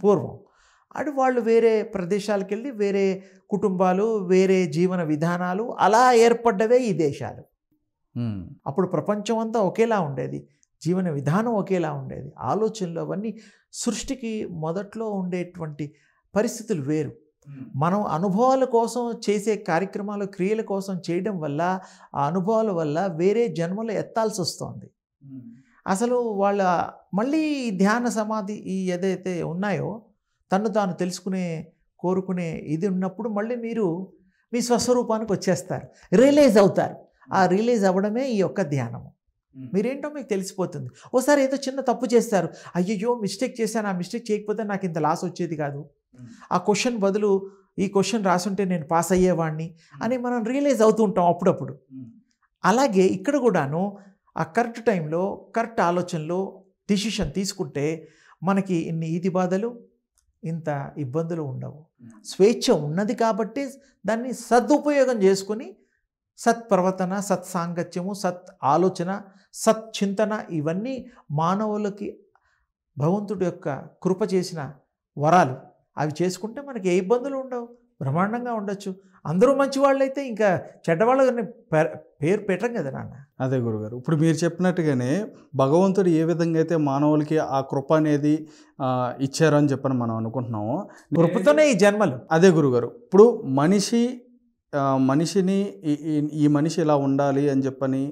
పూర్వం. అటు వాళ్ళు వేరే ప్రదేశాలకు వెళ్ళి వేరే కుటుంబాలు, వేరే జీవన విధానాలు అలా ఏర్పడ్డవే ఈ దేశాలు. అప్పుడు ప్రపంచం అంతా ఒకేలా ఉండేది, జీవన విధానం ఒకేలా ఉండేది, ఆలోచనలు అవన్నీ. సృష్టికి మొదట్లో ఉండేటువంటి పరిస్థితులు వేరు. మనం అనుభవాల కోసం చేసే కార్యక్రమాలు, క్రియల కోసం చేయడం వల్ల ఆ అనుభవాల వల్ల వేరే జన్మలు ఎత్తాల్సి వస్తుంది. అసలు వాళ్ళ మళ్ళీ ధ్యాన సమాధి ఈ ఏదైతే ఉన్నాయో తను తాను తెలుసుకునే కోరుకునే ఇది ఉన్నప్పుడు మళ్ళీ మీరు మీ స్వస్వరూపానికి వచ్చేస్తారు, రియలైజ్ అవుతారు. ఆ రియలైజ్ అవ్వడమే ఈ యొక్క ధ్యానము. మీరేంటో మీకు తెలిసిపోతుంది. ఓసారి ఏదో చిన్న తప్పు చేస్తారు, అయ్యయ్యో మిస్టేక్ చేశాను, ఆ మిస్టేక్ చేయకపోతే నాకు ఇంత లాస్ వచ్చేది కాదు, ఆ క్వశ్చన్ బదులు ఈ క్వశ్చన్ రాసుంటే నేను పాస్ అయ్యేవాడిని అని మనం రియలైజ్ అవుతూ ఉంటాం అప్పుడప్పుడు. అలాగే ఇక్కడ కూడాను ఆ కరెక్ట్ టైంలో కరెక్ట్ ఆలోచనలో డిసిషన్ తీసుకుంటే మనకి ఇన్ని ఈతి బాధలు, ఇంత ఇబ్బందులు ఉండవు. స్వేచ్ఛ ఉన్నది కాబట్టి దాన్ని సదుపయోగం చేసుకుని సత్ప్రవర్తన, సత్సాంగత్యము, సత్ ఆలోచన, సత్చింతన ఇవన్నీ మానవులకి భగవంతుడి యొక్క కృప చేసిన వరాలు. అవి చేసుకుంటే మనకి ఏ ఇబ్బందులు ఉండవు, బ్రహ్మాండంగా ఉండొచ్చు. అందరూ మంచివాళ్ళైతే ఇంకా చెడ్డవాళ్ళని పేరు పెట్టం కదా నాన్న. అదే గురుగారు, ఇప్పుడు మీరు చెప్పినట్టుగానే భగవంతుడు ఏ విధంగా అయితే మానవులకి ఆ కృప అనేది ఇచ్చారు అని చెప్పని మనం అనుకుంటున్నామో, కృపతోనే ఈ జన్మలు. అదే గురుగారు, ఇప్పుడు మనిషిని ఈ మనిషి ఇలా ఉండాలి అని చెప్పని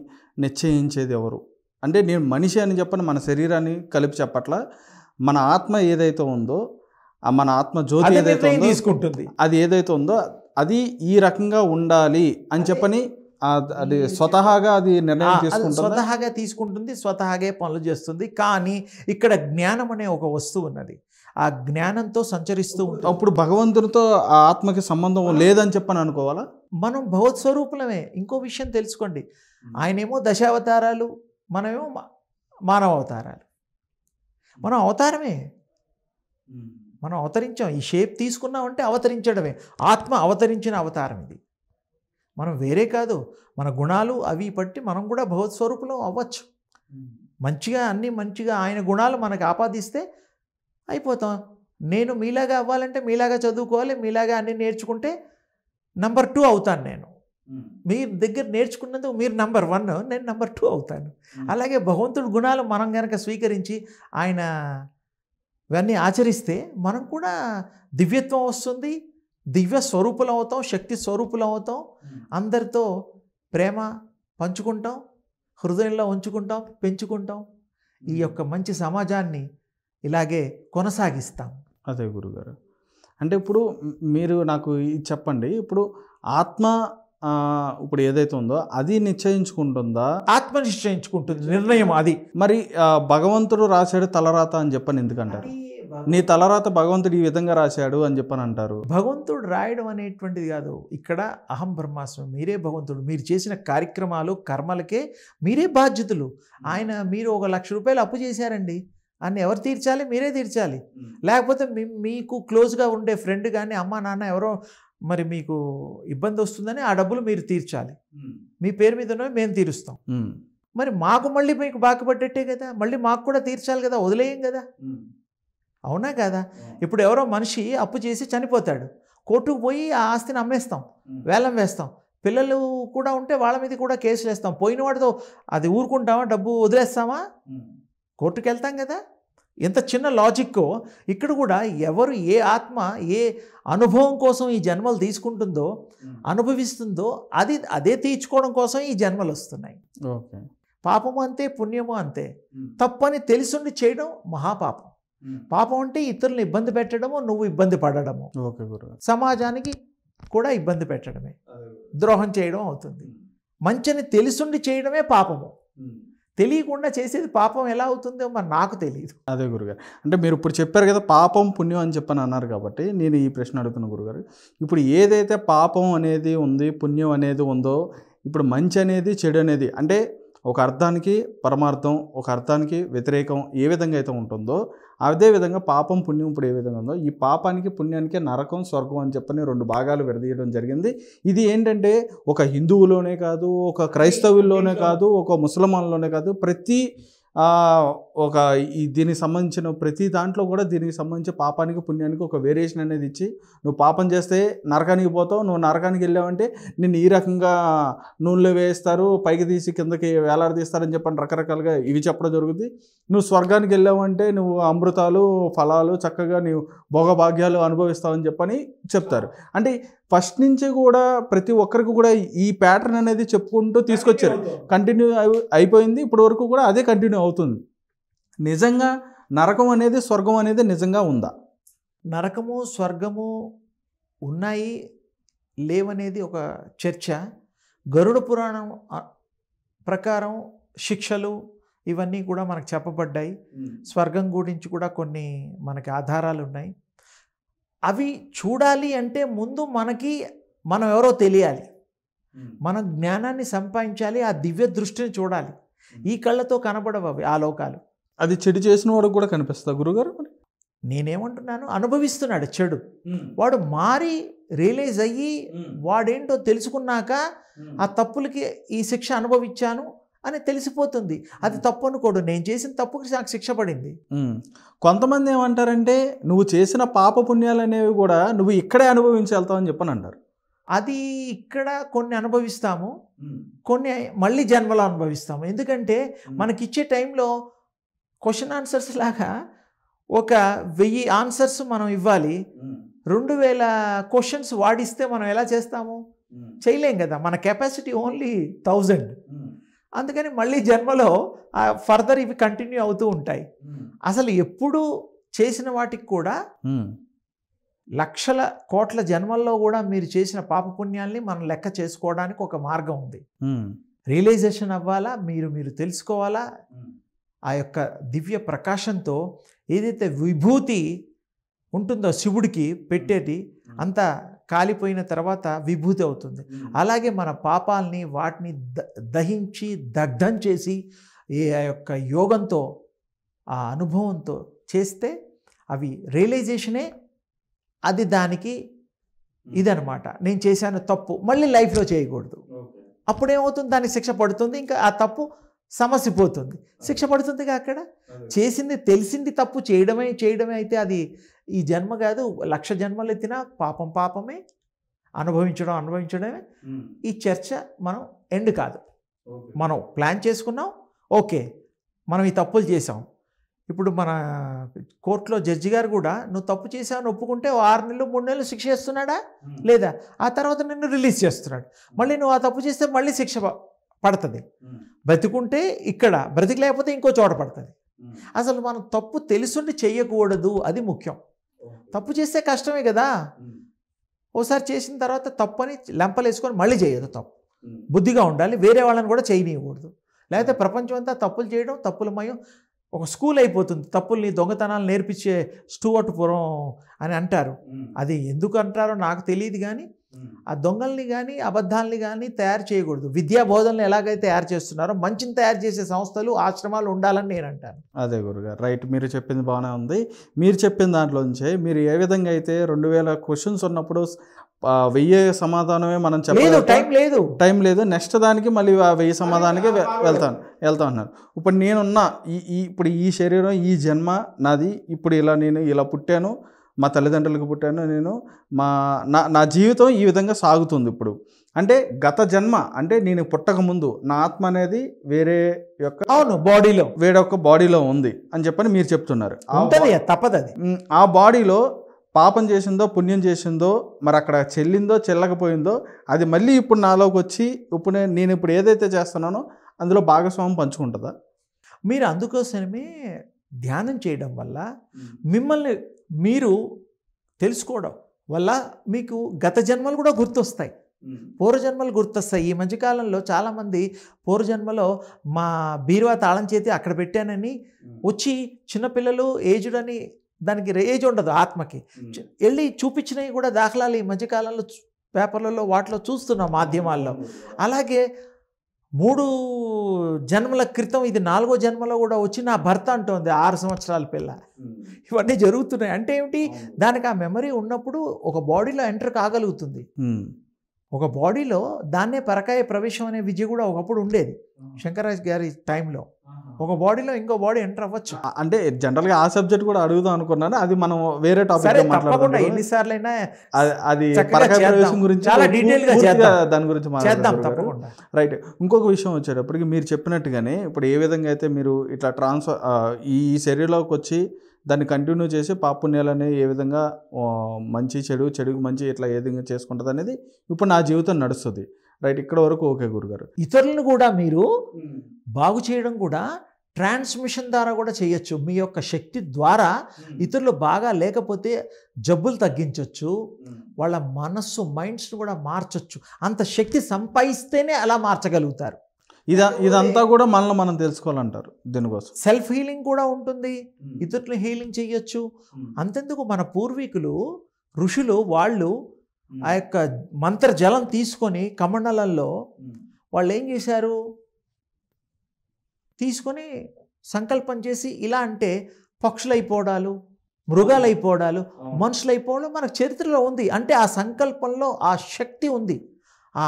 నిశ్చయించేది ఎవరు? అంటే నేను మనిషి అని చెప్పని మన శరీరాన్ని కలిపి చెప్పట్ల, మన ఆత్మ ఏదైతే ఉందో, మన ఆత్మ జ్యోతి ఏదైతే ఉందో తీసుకుంటుంది, అది ఏదైతే ఉందో అది ఈ రకంగా ఉండాలి అని చెప్పని అది స్వతహాగా అది నిర్ణయం తీసుకుంటుంది, స్వతహాగే పనులు చేస్తుంది. కానీ ఇక్కడ జ్ఞానం అనే ఒక వస్తువు ఉన్నది, ఆ జ్ఞానంతో సంచరిస్తూ ఉంటుంది. అప్పుడు భగవంతునితో ఆ ఆత్మకి సంబంధం లేదని చెప్పని అనుకోవాలా? మనం భగవత్ స్వరూపులమే. ఇంకో విషయం తెలుసుకోండి, ఆయనేమో దశావతారాలు, మనమేమో మానవ అవతారాలు. మనం అవతారమే, మనం అవతరించాం. ఈ షేప్ తీసుకున్నామంటే అవతరించడమే. ఆత్మ అవతరించిన అవతారం ఇది. మనం వేరే కాదు. మన గుణాలు అవి బట్టి మనం కూడా భగవత్ స్వరూపులం అవ్వచ్చు. మంచిగా అన్నీ మంచిగా ఆయన గుణాలు మనకు ఆపాదిస్తే అయిపోతాం. నేను మీలాగా అవ్వాలంటే మీలాగా చదువుకోవాలి, మీలాగా అన్నీ నేర్చుకుంటే నంబర్ 2 అవుతాను నేను. మీ దగ్గర నేర్చుకున్నందుకు మీరు నంబర్ 1, నేను నంబర్ 2 అవుతాను. అలాగే భగవంతుడి గుణాలు మనం కనుక స్వీకరించి ఆయన ఇవన్నీ ఆచరిస్తే మనం కూడా దివ్యత్వం వస్తుంది, దివ్య స్వరూపులం అవుతాం, శక్తి స్వరూపులం అవుతాం. అందరితో ప్రేమ పంచుకుంటాం, హృదయంలో ఉంచుకుంటాం, పెంచుకుంటాం. ఈ యొక్క మంచి సమాజాన్ని ఇలాగే కొనసాగిస్తాం. అదే గురుగారు. అంటే ఇప్పుడు మీరు నాకు ఇది చెప్పండి. ఇప్పుడు ఆత్మ ఇప్పుడు ఏదైతే ఉందో అది నిశ్చయించుకుంటుందా? ఆత్మ నిశ్చయించుకుంటుంది, నిర్ణయం అది. మరి భగవంతుడు రాశాడు తలరాత అని చెప్పని ఎందుకంటారు? నీ తలరాత భగవంతుడు ఈ విధంగా రాశాడు అని చెప్పని అంటారు. భగవంతుడు రాయడం అనేటువంటిది కాదు. ఇక్కడ అహం బ్రహ్మాస్మి, మీరే భగవంతుడు. మీరు చేసిన కార్యక్రమాలు కర్మలకే మీరే బాధ్యతలు. మీరు 1,00,000 రూపాయలు అప్పు చేశారండి, అన్ని ఎవరు తీర్చాలి? మీరే తీర్చాలి. లేకపోతే మీకు క్లోజ్గా ఉండే ఫ్రెండ్ కానీ అమ్మ నాన్న ఎవరో మరి మీకు ఇబ్బంది వస్తుందని ఆ డబ్బులు మీరు తీర్చాలి. మీ పేరు మీద ఉన్నవి మేము తీరుస్తాం. మరి మాకు మళ్ళీ మీకు బాకపడ్డట్టే కదా, మళ్ళీ మాకు కూడా తీర్చాలి కదా, వదిలేయం కదా. అవునా కదా? ఇప్పుడు ఎవరో మనిషి అప్పు చేసి చనిపోతాడు, కోర్టుకు పోయి ఆ ఆస్తిని అమ్మేస్తాం, వేలం వేస్తాం. పిల్లలు కూడా ఉంటే వాళ్ళ మీద కూడా కేసులు వేస్తాం. పోయిన వాడితో అది ఊరుకుంటామా? డబ్బు వదిలేస్తామా? కోర్టుకు వెళ్తాం కదా. ఎంత చిన్న లాజిక్కో ఇక్కడ కూడా ఎవరు ఏ ఆత్మ ఏ అనుభవం కోసం ఈ జన్మలు తీసుకుంటుందో, అనుభవిస్తుందో అదే తీర్చుకోవడం కోసం ఈ జన్మలు వస్తున్నాయి. ఓకే. పాపము అంతే, పుణ్యము అంతే. తప్పని తెలిసుండి చేయడం మహాపాపం. పాపం అంటే ఇతరులను ఇబ్బంది పెట్టడము, నువ్వు ఇబ్బంది పడడము, సమాజానికి కూడా ఇబ్బంది పెట్టడమే, ద్రోహం చేయడం అవుతుంది. మంచిని తెలిసుండి చేయడమే పాపము. తెలియకుండా చేసేది పాపం ఎలా అవుతుందో మరి నాకు తెలియదు. అదే గురుగారు. అంటే మీరు ఇప్పుడు చెప్పారు కదా పాపం పుణ్యం అని చెప్పని అన్నారు కాబట్టి నేను ఈ ప్రశ్న అడుగుతున్నాను గురుగారు. ఇప్పుడు ఏదైతే పాపం అనేది ఉంది, పుణ్యం అనేది ఉందో, ఇప్పుడు మంచి అనేది చెడు అనేది అంటే ఒక అర్థానికి పరమార్థం, ఒక అర్థానికి వ్యతిరేకం ఏ విధంగా అయితే ఉంటుందో అదే విధంగా పాపం పుణ్యం ఇప్పుడు ఏ విధంగా ఉందో, ఈ పాపానికి పుణ్యానికి నరకం స్వర్గం అని చెప్పని 2 భాగాలు విడదీయడం జరిగింది. ఇది ఏంటంటే ఒక హిందువులోనే కాదు, ఒక క్రైస్తవుల్లోనే కాదు, ఒక ముసల్మాన్లోనే కాదు, ప్రతి దీనికి సంబంధించిన ప్రతి దాంట్లో కూడా దీనికి సంబంధించి పాపానికి పుణ్యానికి ఒక వేరియేషన్ అనేది ఇచ్చి, నువ్వు పాపం చేస్తే నరకానికి పోతావు, నువ్వు నరకానికి వెళ్ళావంటే నిన్ను ఈ రకంగా నూనెలో వేస్తారు, పైకి తీసి కిందకి వేలాడదీస్తారని చెప్పని రకరకాలుగా ఇవి చెప్పడం జరుగుతుంది. నువ్వు స్వర్గానికి వెళ్ళావంటే నువ్వు అమృతాలు ఫలాలు చక్కగా నీవు భోగభాగ్యాలు అనుభవిస్తావని చెప్పని చెప్తారు. అంటే ఫస్ట్ నుంచి కూడా ప్రతి ఒక్కరికి కూడా ఈ ప్యాటర్న్ అనేది చెప్పుకుంటూ తీసుకొచ్చారు. కంటిన్యూ అయిపోయింది, ఇప్పటి వరకు కూడా అదే కంటిన్యూ అవుతుంది. నిజంగా నరకం అనేది స్వర్గం అనేది నిజంగా ఉందా? నరకము స్వర్గము ఉన్నాయి లేవనేది ఒక చర్చ. గరుడ పురాణం ప్రకారం శిక్షలు ఇవన్నీ కూడా మనకు చెప్పబడ్డాయి. స్వర్గం గురించి కూడా కొన్ని మనకి ఆధారాలు ఉన్నాయి. అవి చూడాలి అంటే ముందు మనం ఎవరో తెలియాలి, మనం జ్ఞానాన్ని సంపాదించాలి, ఆ దివ్య దృష్టిని చూడాలి. ఈ కళ్ళతో కనబడవు అవి ఆ లోకాలు. అది చెడు చేసిన వాడికి కూడా కనిపిస్తా గురుగారు? నేనేమంటున్నాను, అనుభవిస్తున్నాడు చెడు, వాడు మారి రియలైజ్ అయ్యి వాడేంటో తెలుసుకున్నాక ఆ తప్పులకి ఈ శిక్ష అనుభవించాను అని తెలిసిపోతుంది. అది తప్పు అనుకోడు, నేను చేసిన తప్పుకి నాకు శిక్ష పడింది. కొంతమంది ఏమంటారంటే నువ్వు చేసిన పాప పుణ్యాలు అనేవి కూడా నువ్వు ఇక్కడే అనుభవించి వెళ్తావని చెప్పని అంటారు. అది ఇక్కడ కొన్ని అనుభవిస్తాము, కొన్ని మళ్ళీ జన్మలో అనుభవిస్తాము. ఎందుకంటే మనకిచ్చే టైంలో క్వశ్చన్ ఆన్సర్స్ లాగా 1000 ఆన్సర్స్ మనం ఇవ్వాలి. 2000 క్వశ్చన్స్ వాడిస్తే మనం ఎలా చేస్తాము? చేయలేం కదా, మన కెపాసిటీ ఓన్లీ 1000. అందుకని మళ్ళీ జన్మలో ఫర్దర్ ఇవి కంటిన్యూ అవుతూ ఉంటాయి. అసలు ఎప్పుడు చేసిన వాటికి కూడా లక్షల కోట్ల జన్మల్లో కూడా మీరు చేసిన పాపపుణ్యాల్ని మనం లెక్క చేసుకోవడానికి ఒక మార్గం ఉంది. రియలైజేషన్ అవ్వాలా, మీరు తెలుసుకోవాలా. ఆ యొక్క దివ్య ప్రకాశంతో ఏదైతే విభూతి ఉంటుందో శివుడికి పెట్టేటి అంతా కాలిపోయిన తర్వాత విభూతి అవుతుంది. అలాగే మన పాపాలని వాటిని దహించి దగ్ధం చేసి ఆ యొక్క యోగంతో ఆ అనుభవంతో చేస్తే అవి రియలైజేషనే. అది దానికి ఇదనమాట, నేను చేశాను తప్పు, మళ్ళీ లైఫ్లో చేయకూడదు. అప్పుడేమవుతుంది, దానికి శిక్ష పడుతుంది, ఇంకా ఆ తప్పు సమస్య పోతుంది, శిక్ష పడుతుందిగా. అక్కడ చేసింది తెలిసింది తప్పు చేయడమే అయితే అది ఈ జన్మ కాదు, 1,00,000 జన్మలు ఎత్తినా పాపమే, అనుభవించడమే. ఈ చర్చ మనం ఎండ్ కాదు. మనం ప్లాన్ చేసుకున్నాం, ఓకే మనం ఈ తప్పులు చేసాం. ఇప్పుడు మన కోర్టులో జడ్జి గారు కూడా నువ్వు తప్పు చేసావని ఒప్పుకుంటే 6 నెలలు 3 నెలలు శిక్ష చేస్తున్నాడా లేదా? ఆ తర్వాత నిన్ను రిలీజ్ చేస్తున్నాడు. మళ్ళీ నువ్వు ఆ తప్పు చేస్తే మళ్ళీ శిక్ష పడుతుంది, బతికుంటే ఇక్కడ, బ్రతికలేకపోతే ఇంకో చోట పడుతుంది. అసలు మనం తప్పు తెలుసుండి చెయ్యకూడదు, అది ముఖ్యం. తప్పు చేస్తే కష్టమే కదా. ఓసారి చేసిన తర్వాత తప్పు అని లెంపలేసుకొని మళ్ళీ చేయదు. తప్పు బుద్ధిగా ఉండాలి, వేరే వాళ్ళని కూడా చేయనీయకూడదు. లేకపోతే ప్రపంచం అంతా తప్పులు చేయడం, తప్పులమయం ఒక స్కూల్ అయిపోతుంది. తప్పుల్ని, దొంగతనాలు నేర్పించే స్టూవర్ట్పురం అని అంటారు. అది ఎందుకు అంటారో నాకు తెలియదు, కానీ ఆ దొంగల్ని కానీ అబద్ధాలని కానీ తయారు చేయకూడదు. విద్యా బోధనలు ఎలాగైతే తయారు చేస్తున్నారో మంచిని తయారు చేసే సంస్థలు, ఆశ్రమాలు ఉండాలని నేను అంటాను. అదే గురుగారు, రైట్. మీరు చెప్పింది బాగానే ఉంది. మీరు చెప్పిన దాంట్లోంచే మీరు ఏ విధంగా అయితే 2000 క్వశ్చన్స్ ఉన్నప్పుడు 1000 సమాధానమే మనం చెప్పలేదు, టైం లేదు, నెక్స్ట్ దానికి మళ్ళీ 1000 సమాధానానికి వెళ్తా అన్నారు. ఇప్పుడు నేనున్న ఇప్పుడు ఈ శరీరం, ఈ జన్మ నాది, ఇప్పుడు నేను ఇలా పుట్టాను, మా తల్లిదండ్రులకు పుట్టాను, నేను నా జీవితం ఈ విధంగా సాగుతుంది. ఇప్పుడు అంటే గత జన్మ, అంటే నేను పుట్టక ముందు నా ఆత్మ అనేది వేరే బాడీలో ఉంది అని చెప్పని మీరు చెప్తున్నారు. తప్పదు. ఆ బాడీలో పాపం చేసిందో పుణ్యం చేసిందో, మరి అక్కడ చెల్లిందో చెల్లకపోయిందో, అది మళ్ళీ ఇప్పుడు నాలోకి వచ్చి ఇప్పుడు నేను ఇప్పుడు ఏదైతే చేస్తున్నానో అందులో భాగస్వామ్యం పంచుకుంటుందా? మీరు అందుకోసమే ధ్యానం చేయడం వల్ల, మిమ్మల్ని మీరు తెలుసుకోవడం వల్ల మీకు గత జన్మలు కూడా గుర్తొస్తాయి, పూర్వజన్మలు గుర్తొస్తాయి. ఈ మధ్యకాలంలో చాలామంది పూర్వజన్మలో మా బీరువా తాళం చేతి అక్కడ పెట్టానని వచ్చి, చిన్నపిల్లలు ఏజ్డ్ అని, దానికి ఏజ్ ఉండదు ఆత్మకి, వెళ్ళి చూపించినవి కూడా దాఖలాలు ఈ మధ్యకాలంలో పేపర్లలో వాటిలో చూస్తున్నాం, మాధ్యమాల్లో. అలాగే 3 జన్మల క్రితం ఇది 4వ జన్మలో కూడా వచ్చి నా భర్త అంటోంది, 6 సంవత్సరాల పిల్ల. ఇవన్నీ జరుగుతున్నాయి. అంటే ఏమిటి? దానికి ఆ మెమరీ ఉన్నప్పుడు ఒక బాడీలో ఎంటర్ కాగలుగుతుంది. ఒక బాడీలో దాన్నే పరకాయ ప్రవేశం అనే విద్య కూడా ఒకప్పుడు ఉండేది శంకరాజ్ గారి టైంలో. ఒక బాడీలో ఇంకో బాడీ ఎంటర్ అవ్వచ్చు. అంటే జనరల్గా ఆ సబ్జెక్ట్ కూడా అడుగుదాం అనుకున్నాను, అది మనం వేరే టాపిక్ మాట్లాడుకుంటాం. ఎన్నిసార్లైనా అది పరకాయ ప్రవేశం గురించి చాలా డీటెయిల్గా దాని గురించి చేద్దాం తప్పకుండా. రైట్. ఇంకొక విషయం వచ్చేటప్పటికి మీరు చెప్పినట్టుగానే ఇప్పుడు ఏ విధంగా అయితే మీరు ఇట్లా ట్రాన్స్ఫర్ ఈ శరీరంలోకి వచ్చి దాన్ని కంటిన్యూ చేసి పాపుణ్యాలు అనేవి ఏ విధంగా మంచి చెడుకు మంచి ఇట్లా ఏ విధంగా చేసుకుంటుంది అనేది ఇప్పుడు నా జీవితం నడుస్తుంది. రైట్, ఇక్కడ వరకు ఓకే గురుగారు. ఇతరులను కూడా మీరు బాగు చేయడం కూడా ట్రాన్స్మిషన్ ద్వారా కూడా చేయొచ్చు. మీ యొక్క శక్తి ద్వారా ఇతరులు బాగా లేకపోతే జబ్బులు తగ్గించవచ్చు, వాళ్ళ మనస్సు మైండ్స్ను కూడా మార్చొచ్చు. అంత శక్తి సంపాదిస్తేనే అలా మార్చగలుగుతారు. ఇదంతా కూడా మనల్ని మనం తెలుసుకోవాలంటారు. దీనికోసం సెల్ఫ్ హీలింగ్ కూడా ఉంటుంది, ఇతరులు హీలింగ్ చేయొచ్చు. అంతెందుకు, మన పూర్వీకులు ఋషులు వాళ్ళు ఆ యొక్క మంత్ర జలం తీసుకొని కమండలంలో వాళ్ళు ఏం చేశారు, తీసుకొని సంకల్పం చేసి ఇలా అంటే పక్షులు అయిపోవడాలు, మృగాలు అయిపోవడాలు, మనుషులు అయిపోవడం మనకు చరిత్రలో ఉంది. అంటే ఆ సంకల్పంలో ఆ శక్తి ఉంది, ఆ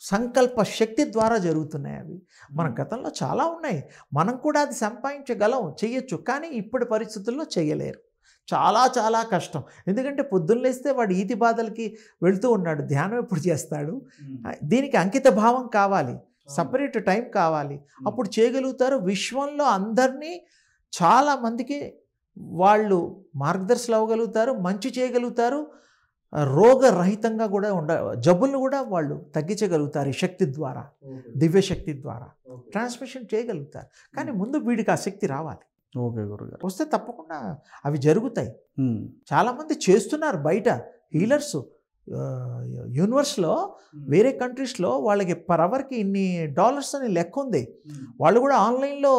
సంకల్ప శక్తి ద్వారా జరుగుతున్నాయి అవి. మన గతంలో చాలా ఉన్నాయి, మనం కూడా అది సంపాదించగలం, చేయొచ్చు. కానీ ఇప్పటి పరిస్థితుల్లో చేయలేరు, చాలా చాలా కష్టం. ఎందుకంటే పొద్దున్న లేస్తే వాడు ఈతి బాధలకి వెళుతూ ఉన్నాడు, ధ్యానం ఎప్పుడు చేస్తాడు? దీనికి అంకిత భావం కావాలి, సపరేట్ టైం కావాలి, అప్పుడు చేయగలుగుతారు. విశ్వంలో అందరినీ చాలామందికి వాళ్ళు మార్గదర్శులు అవ్వగలుగుతారు, మంచి చేయగలుగుతారు, రోగరహితంగా కూడా జబ్బులను కూడా వాళ్ళు తగ్గించగలుగుతారు ఈ శక్తి ద్వారా, దివ్యశక్తి ద్వారా ట్రాన్స్మిషన్ చేయగలుగుతారు. కానీ ముందు వీడికి ఆ శక్తి రావాలి. ఓకే గురుగారు, వస్తే తప్పకుండా అవి జరుగుతాయి. చాలామంది చేస్తున్నారు బయట హీలర్స్. యూనివర్స్లో వేరే కంట్రీస్లో వాళ్ళకి పర్ అవర్కి ఇన్ని డాలర్స్ అని లెక్క ఉంది. వాళ్ళు కూడా ఆన్లైన్లో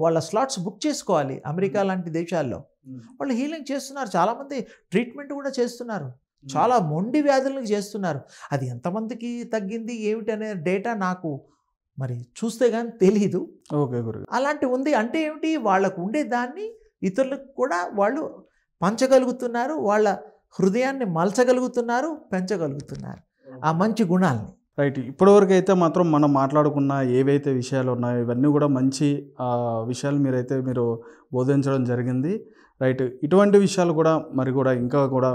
వాళ్ళ స్లాట్స్ బుక్ చేసుకోవాలి. అమెరికా లాంటి దేశాల్లో వాళ్ళు హీలింగ్ చేస్తున్నారు, చాలామంది ట్రీట్మెంట్ కూడా చేస్తున్నారు, చాలా మొండి వ్యాధులకు చేస్తున్నారు. అది ఎంతమందికి తగ్గింది ఏమిటనే డేటా నాకు మరి చూస్తే కానీ తెలీదు. ఓకే గురు, అలాంటి ఉంది. అంటే ఏమిటి, వాళ్ళకు ఉండే దాన్ని ఇతరులకు కూడా వాళ్ళు పంచగలుగుతున్నారు, వాళ్ళ హృదయాన్ని మలచగలుగుతున్నారు, పెంచగలుగుతున్నారు ఆ మంచి గుణాలని. రైట్. ఇప్పటివరకు అయితే మాత్రం మనం మాట్లాడుకున్న ఏవైతే విషయాలు ఉన్నాయో ఇవన్నీ కూడా మంచి విషయాలు మీరు బోధించడం జరిగింది. రైట్. ఇటువంటి విషయాలు కూడా ఇంకా కూడా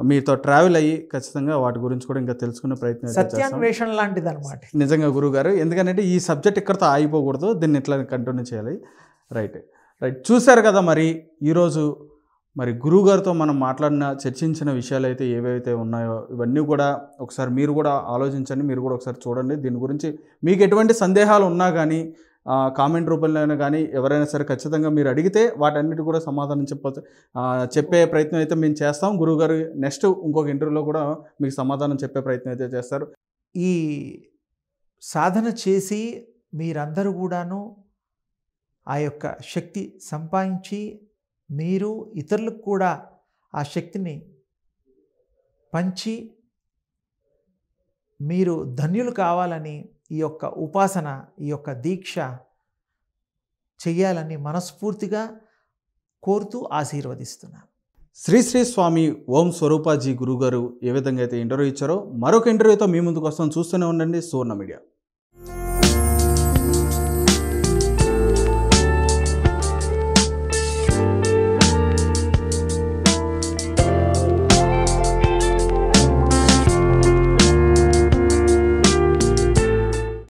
మీతో ట్రావెల్ అయ్యి ఖచ్చితంగా వాటి గురించి కూడా ఇంకా తెలుసుకునే ప్రయత్నం సత్యాన్వేషణ లాంటిది అనమాట నిజంగా గురువుగారు. ఎందుకంటే ఈ సబ్జెక్ట్ ఇక్కడితో ఆగిపోకూడదు, దీన్ని ఇట్లా కంటిన్యూ చేయాలి. రైట్. చూశారు కదా మరి ఈరోజు మరి గురువుగారితో మనం మాట్లాడిన, చర్చించిన విషయాలైతే ఏవైతే ఉన్నాయో ఇవన్నీ కూడా ఒకసారి మీరు కూడా ఆలోచించండి. మీరు కూడా ఒకసారి చూడండి. దీని గురించి మీకు ఎటువంటి సందేహాలు ఉన్నా కానీ కామెంట్ రూపంలో అయినా కానీ ఎవరైనా సరే ఖచ్చితంగా మీరు అడిగితే వాటన్నిటి కూడా సమాధానం చెప్పే ప్రయత్నం అయితే మేము చేస్తాం. గురువుగారు నెక్స్ట్ ఇంకొక ఇంటర్వ్యూలో కూడా మీకు సమాధానం చెప్పే ప్రయత్నం అయితే చేస్తారు. ఈ సాధన చేసి మీరందరూ కూడాను ఆ యొక్క శక్తి సంపాదించి మీరు ఇతరులకు కూడా ఆ శక్తిని పంచి మీరు ధన్యులు కావాలని ఈ యొక్క ఉపాసన, ఈ యొక్క దీక్ష చెయ్యాలని మనస్ఫూర్తిగా కోరుతూ ఆశీర్వదిస్తున్నాను. శ్రీ శ్రీ స్వామి ఓం స్వరూపాజీ గురుగారు ఏ విధంగా అయితే ఇంటర్వ్యూ ఇచ్చారో మరొక ఇంటర్వ్యూతో మీ ముందుకు వస్తాం. చూస్తూనే ఉండండి సువర్ణ మీడియా.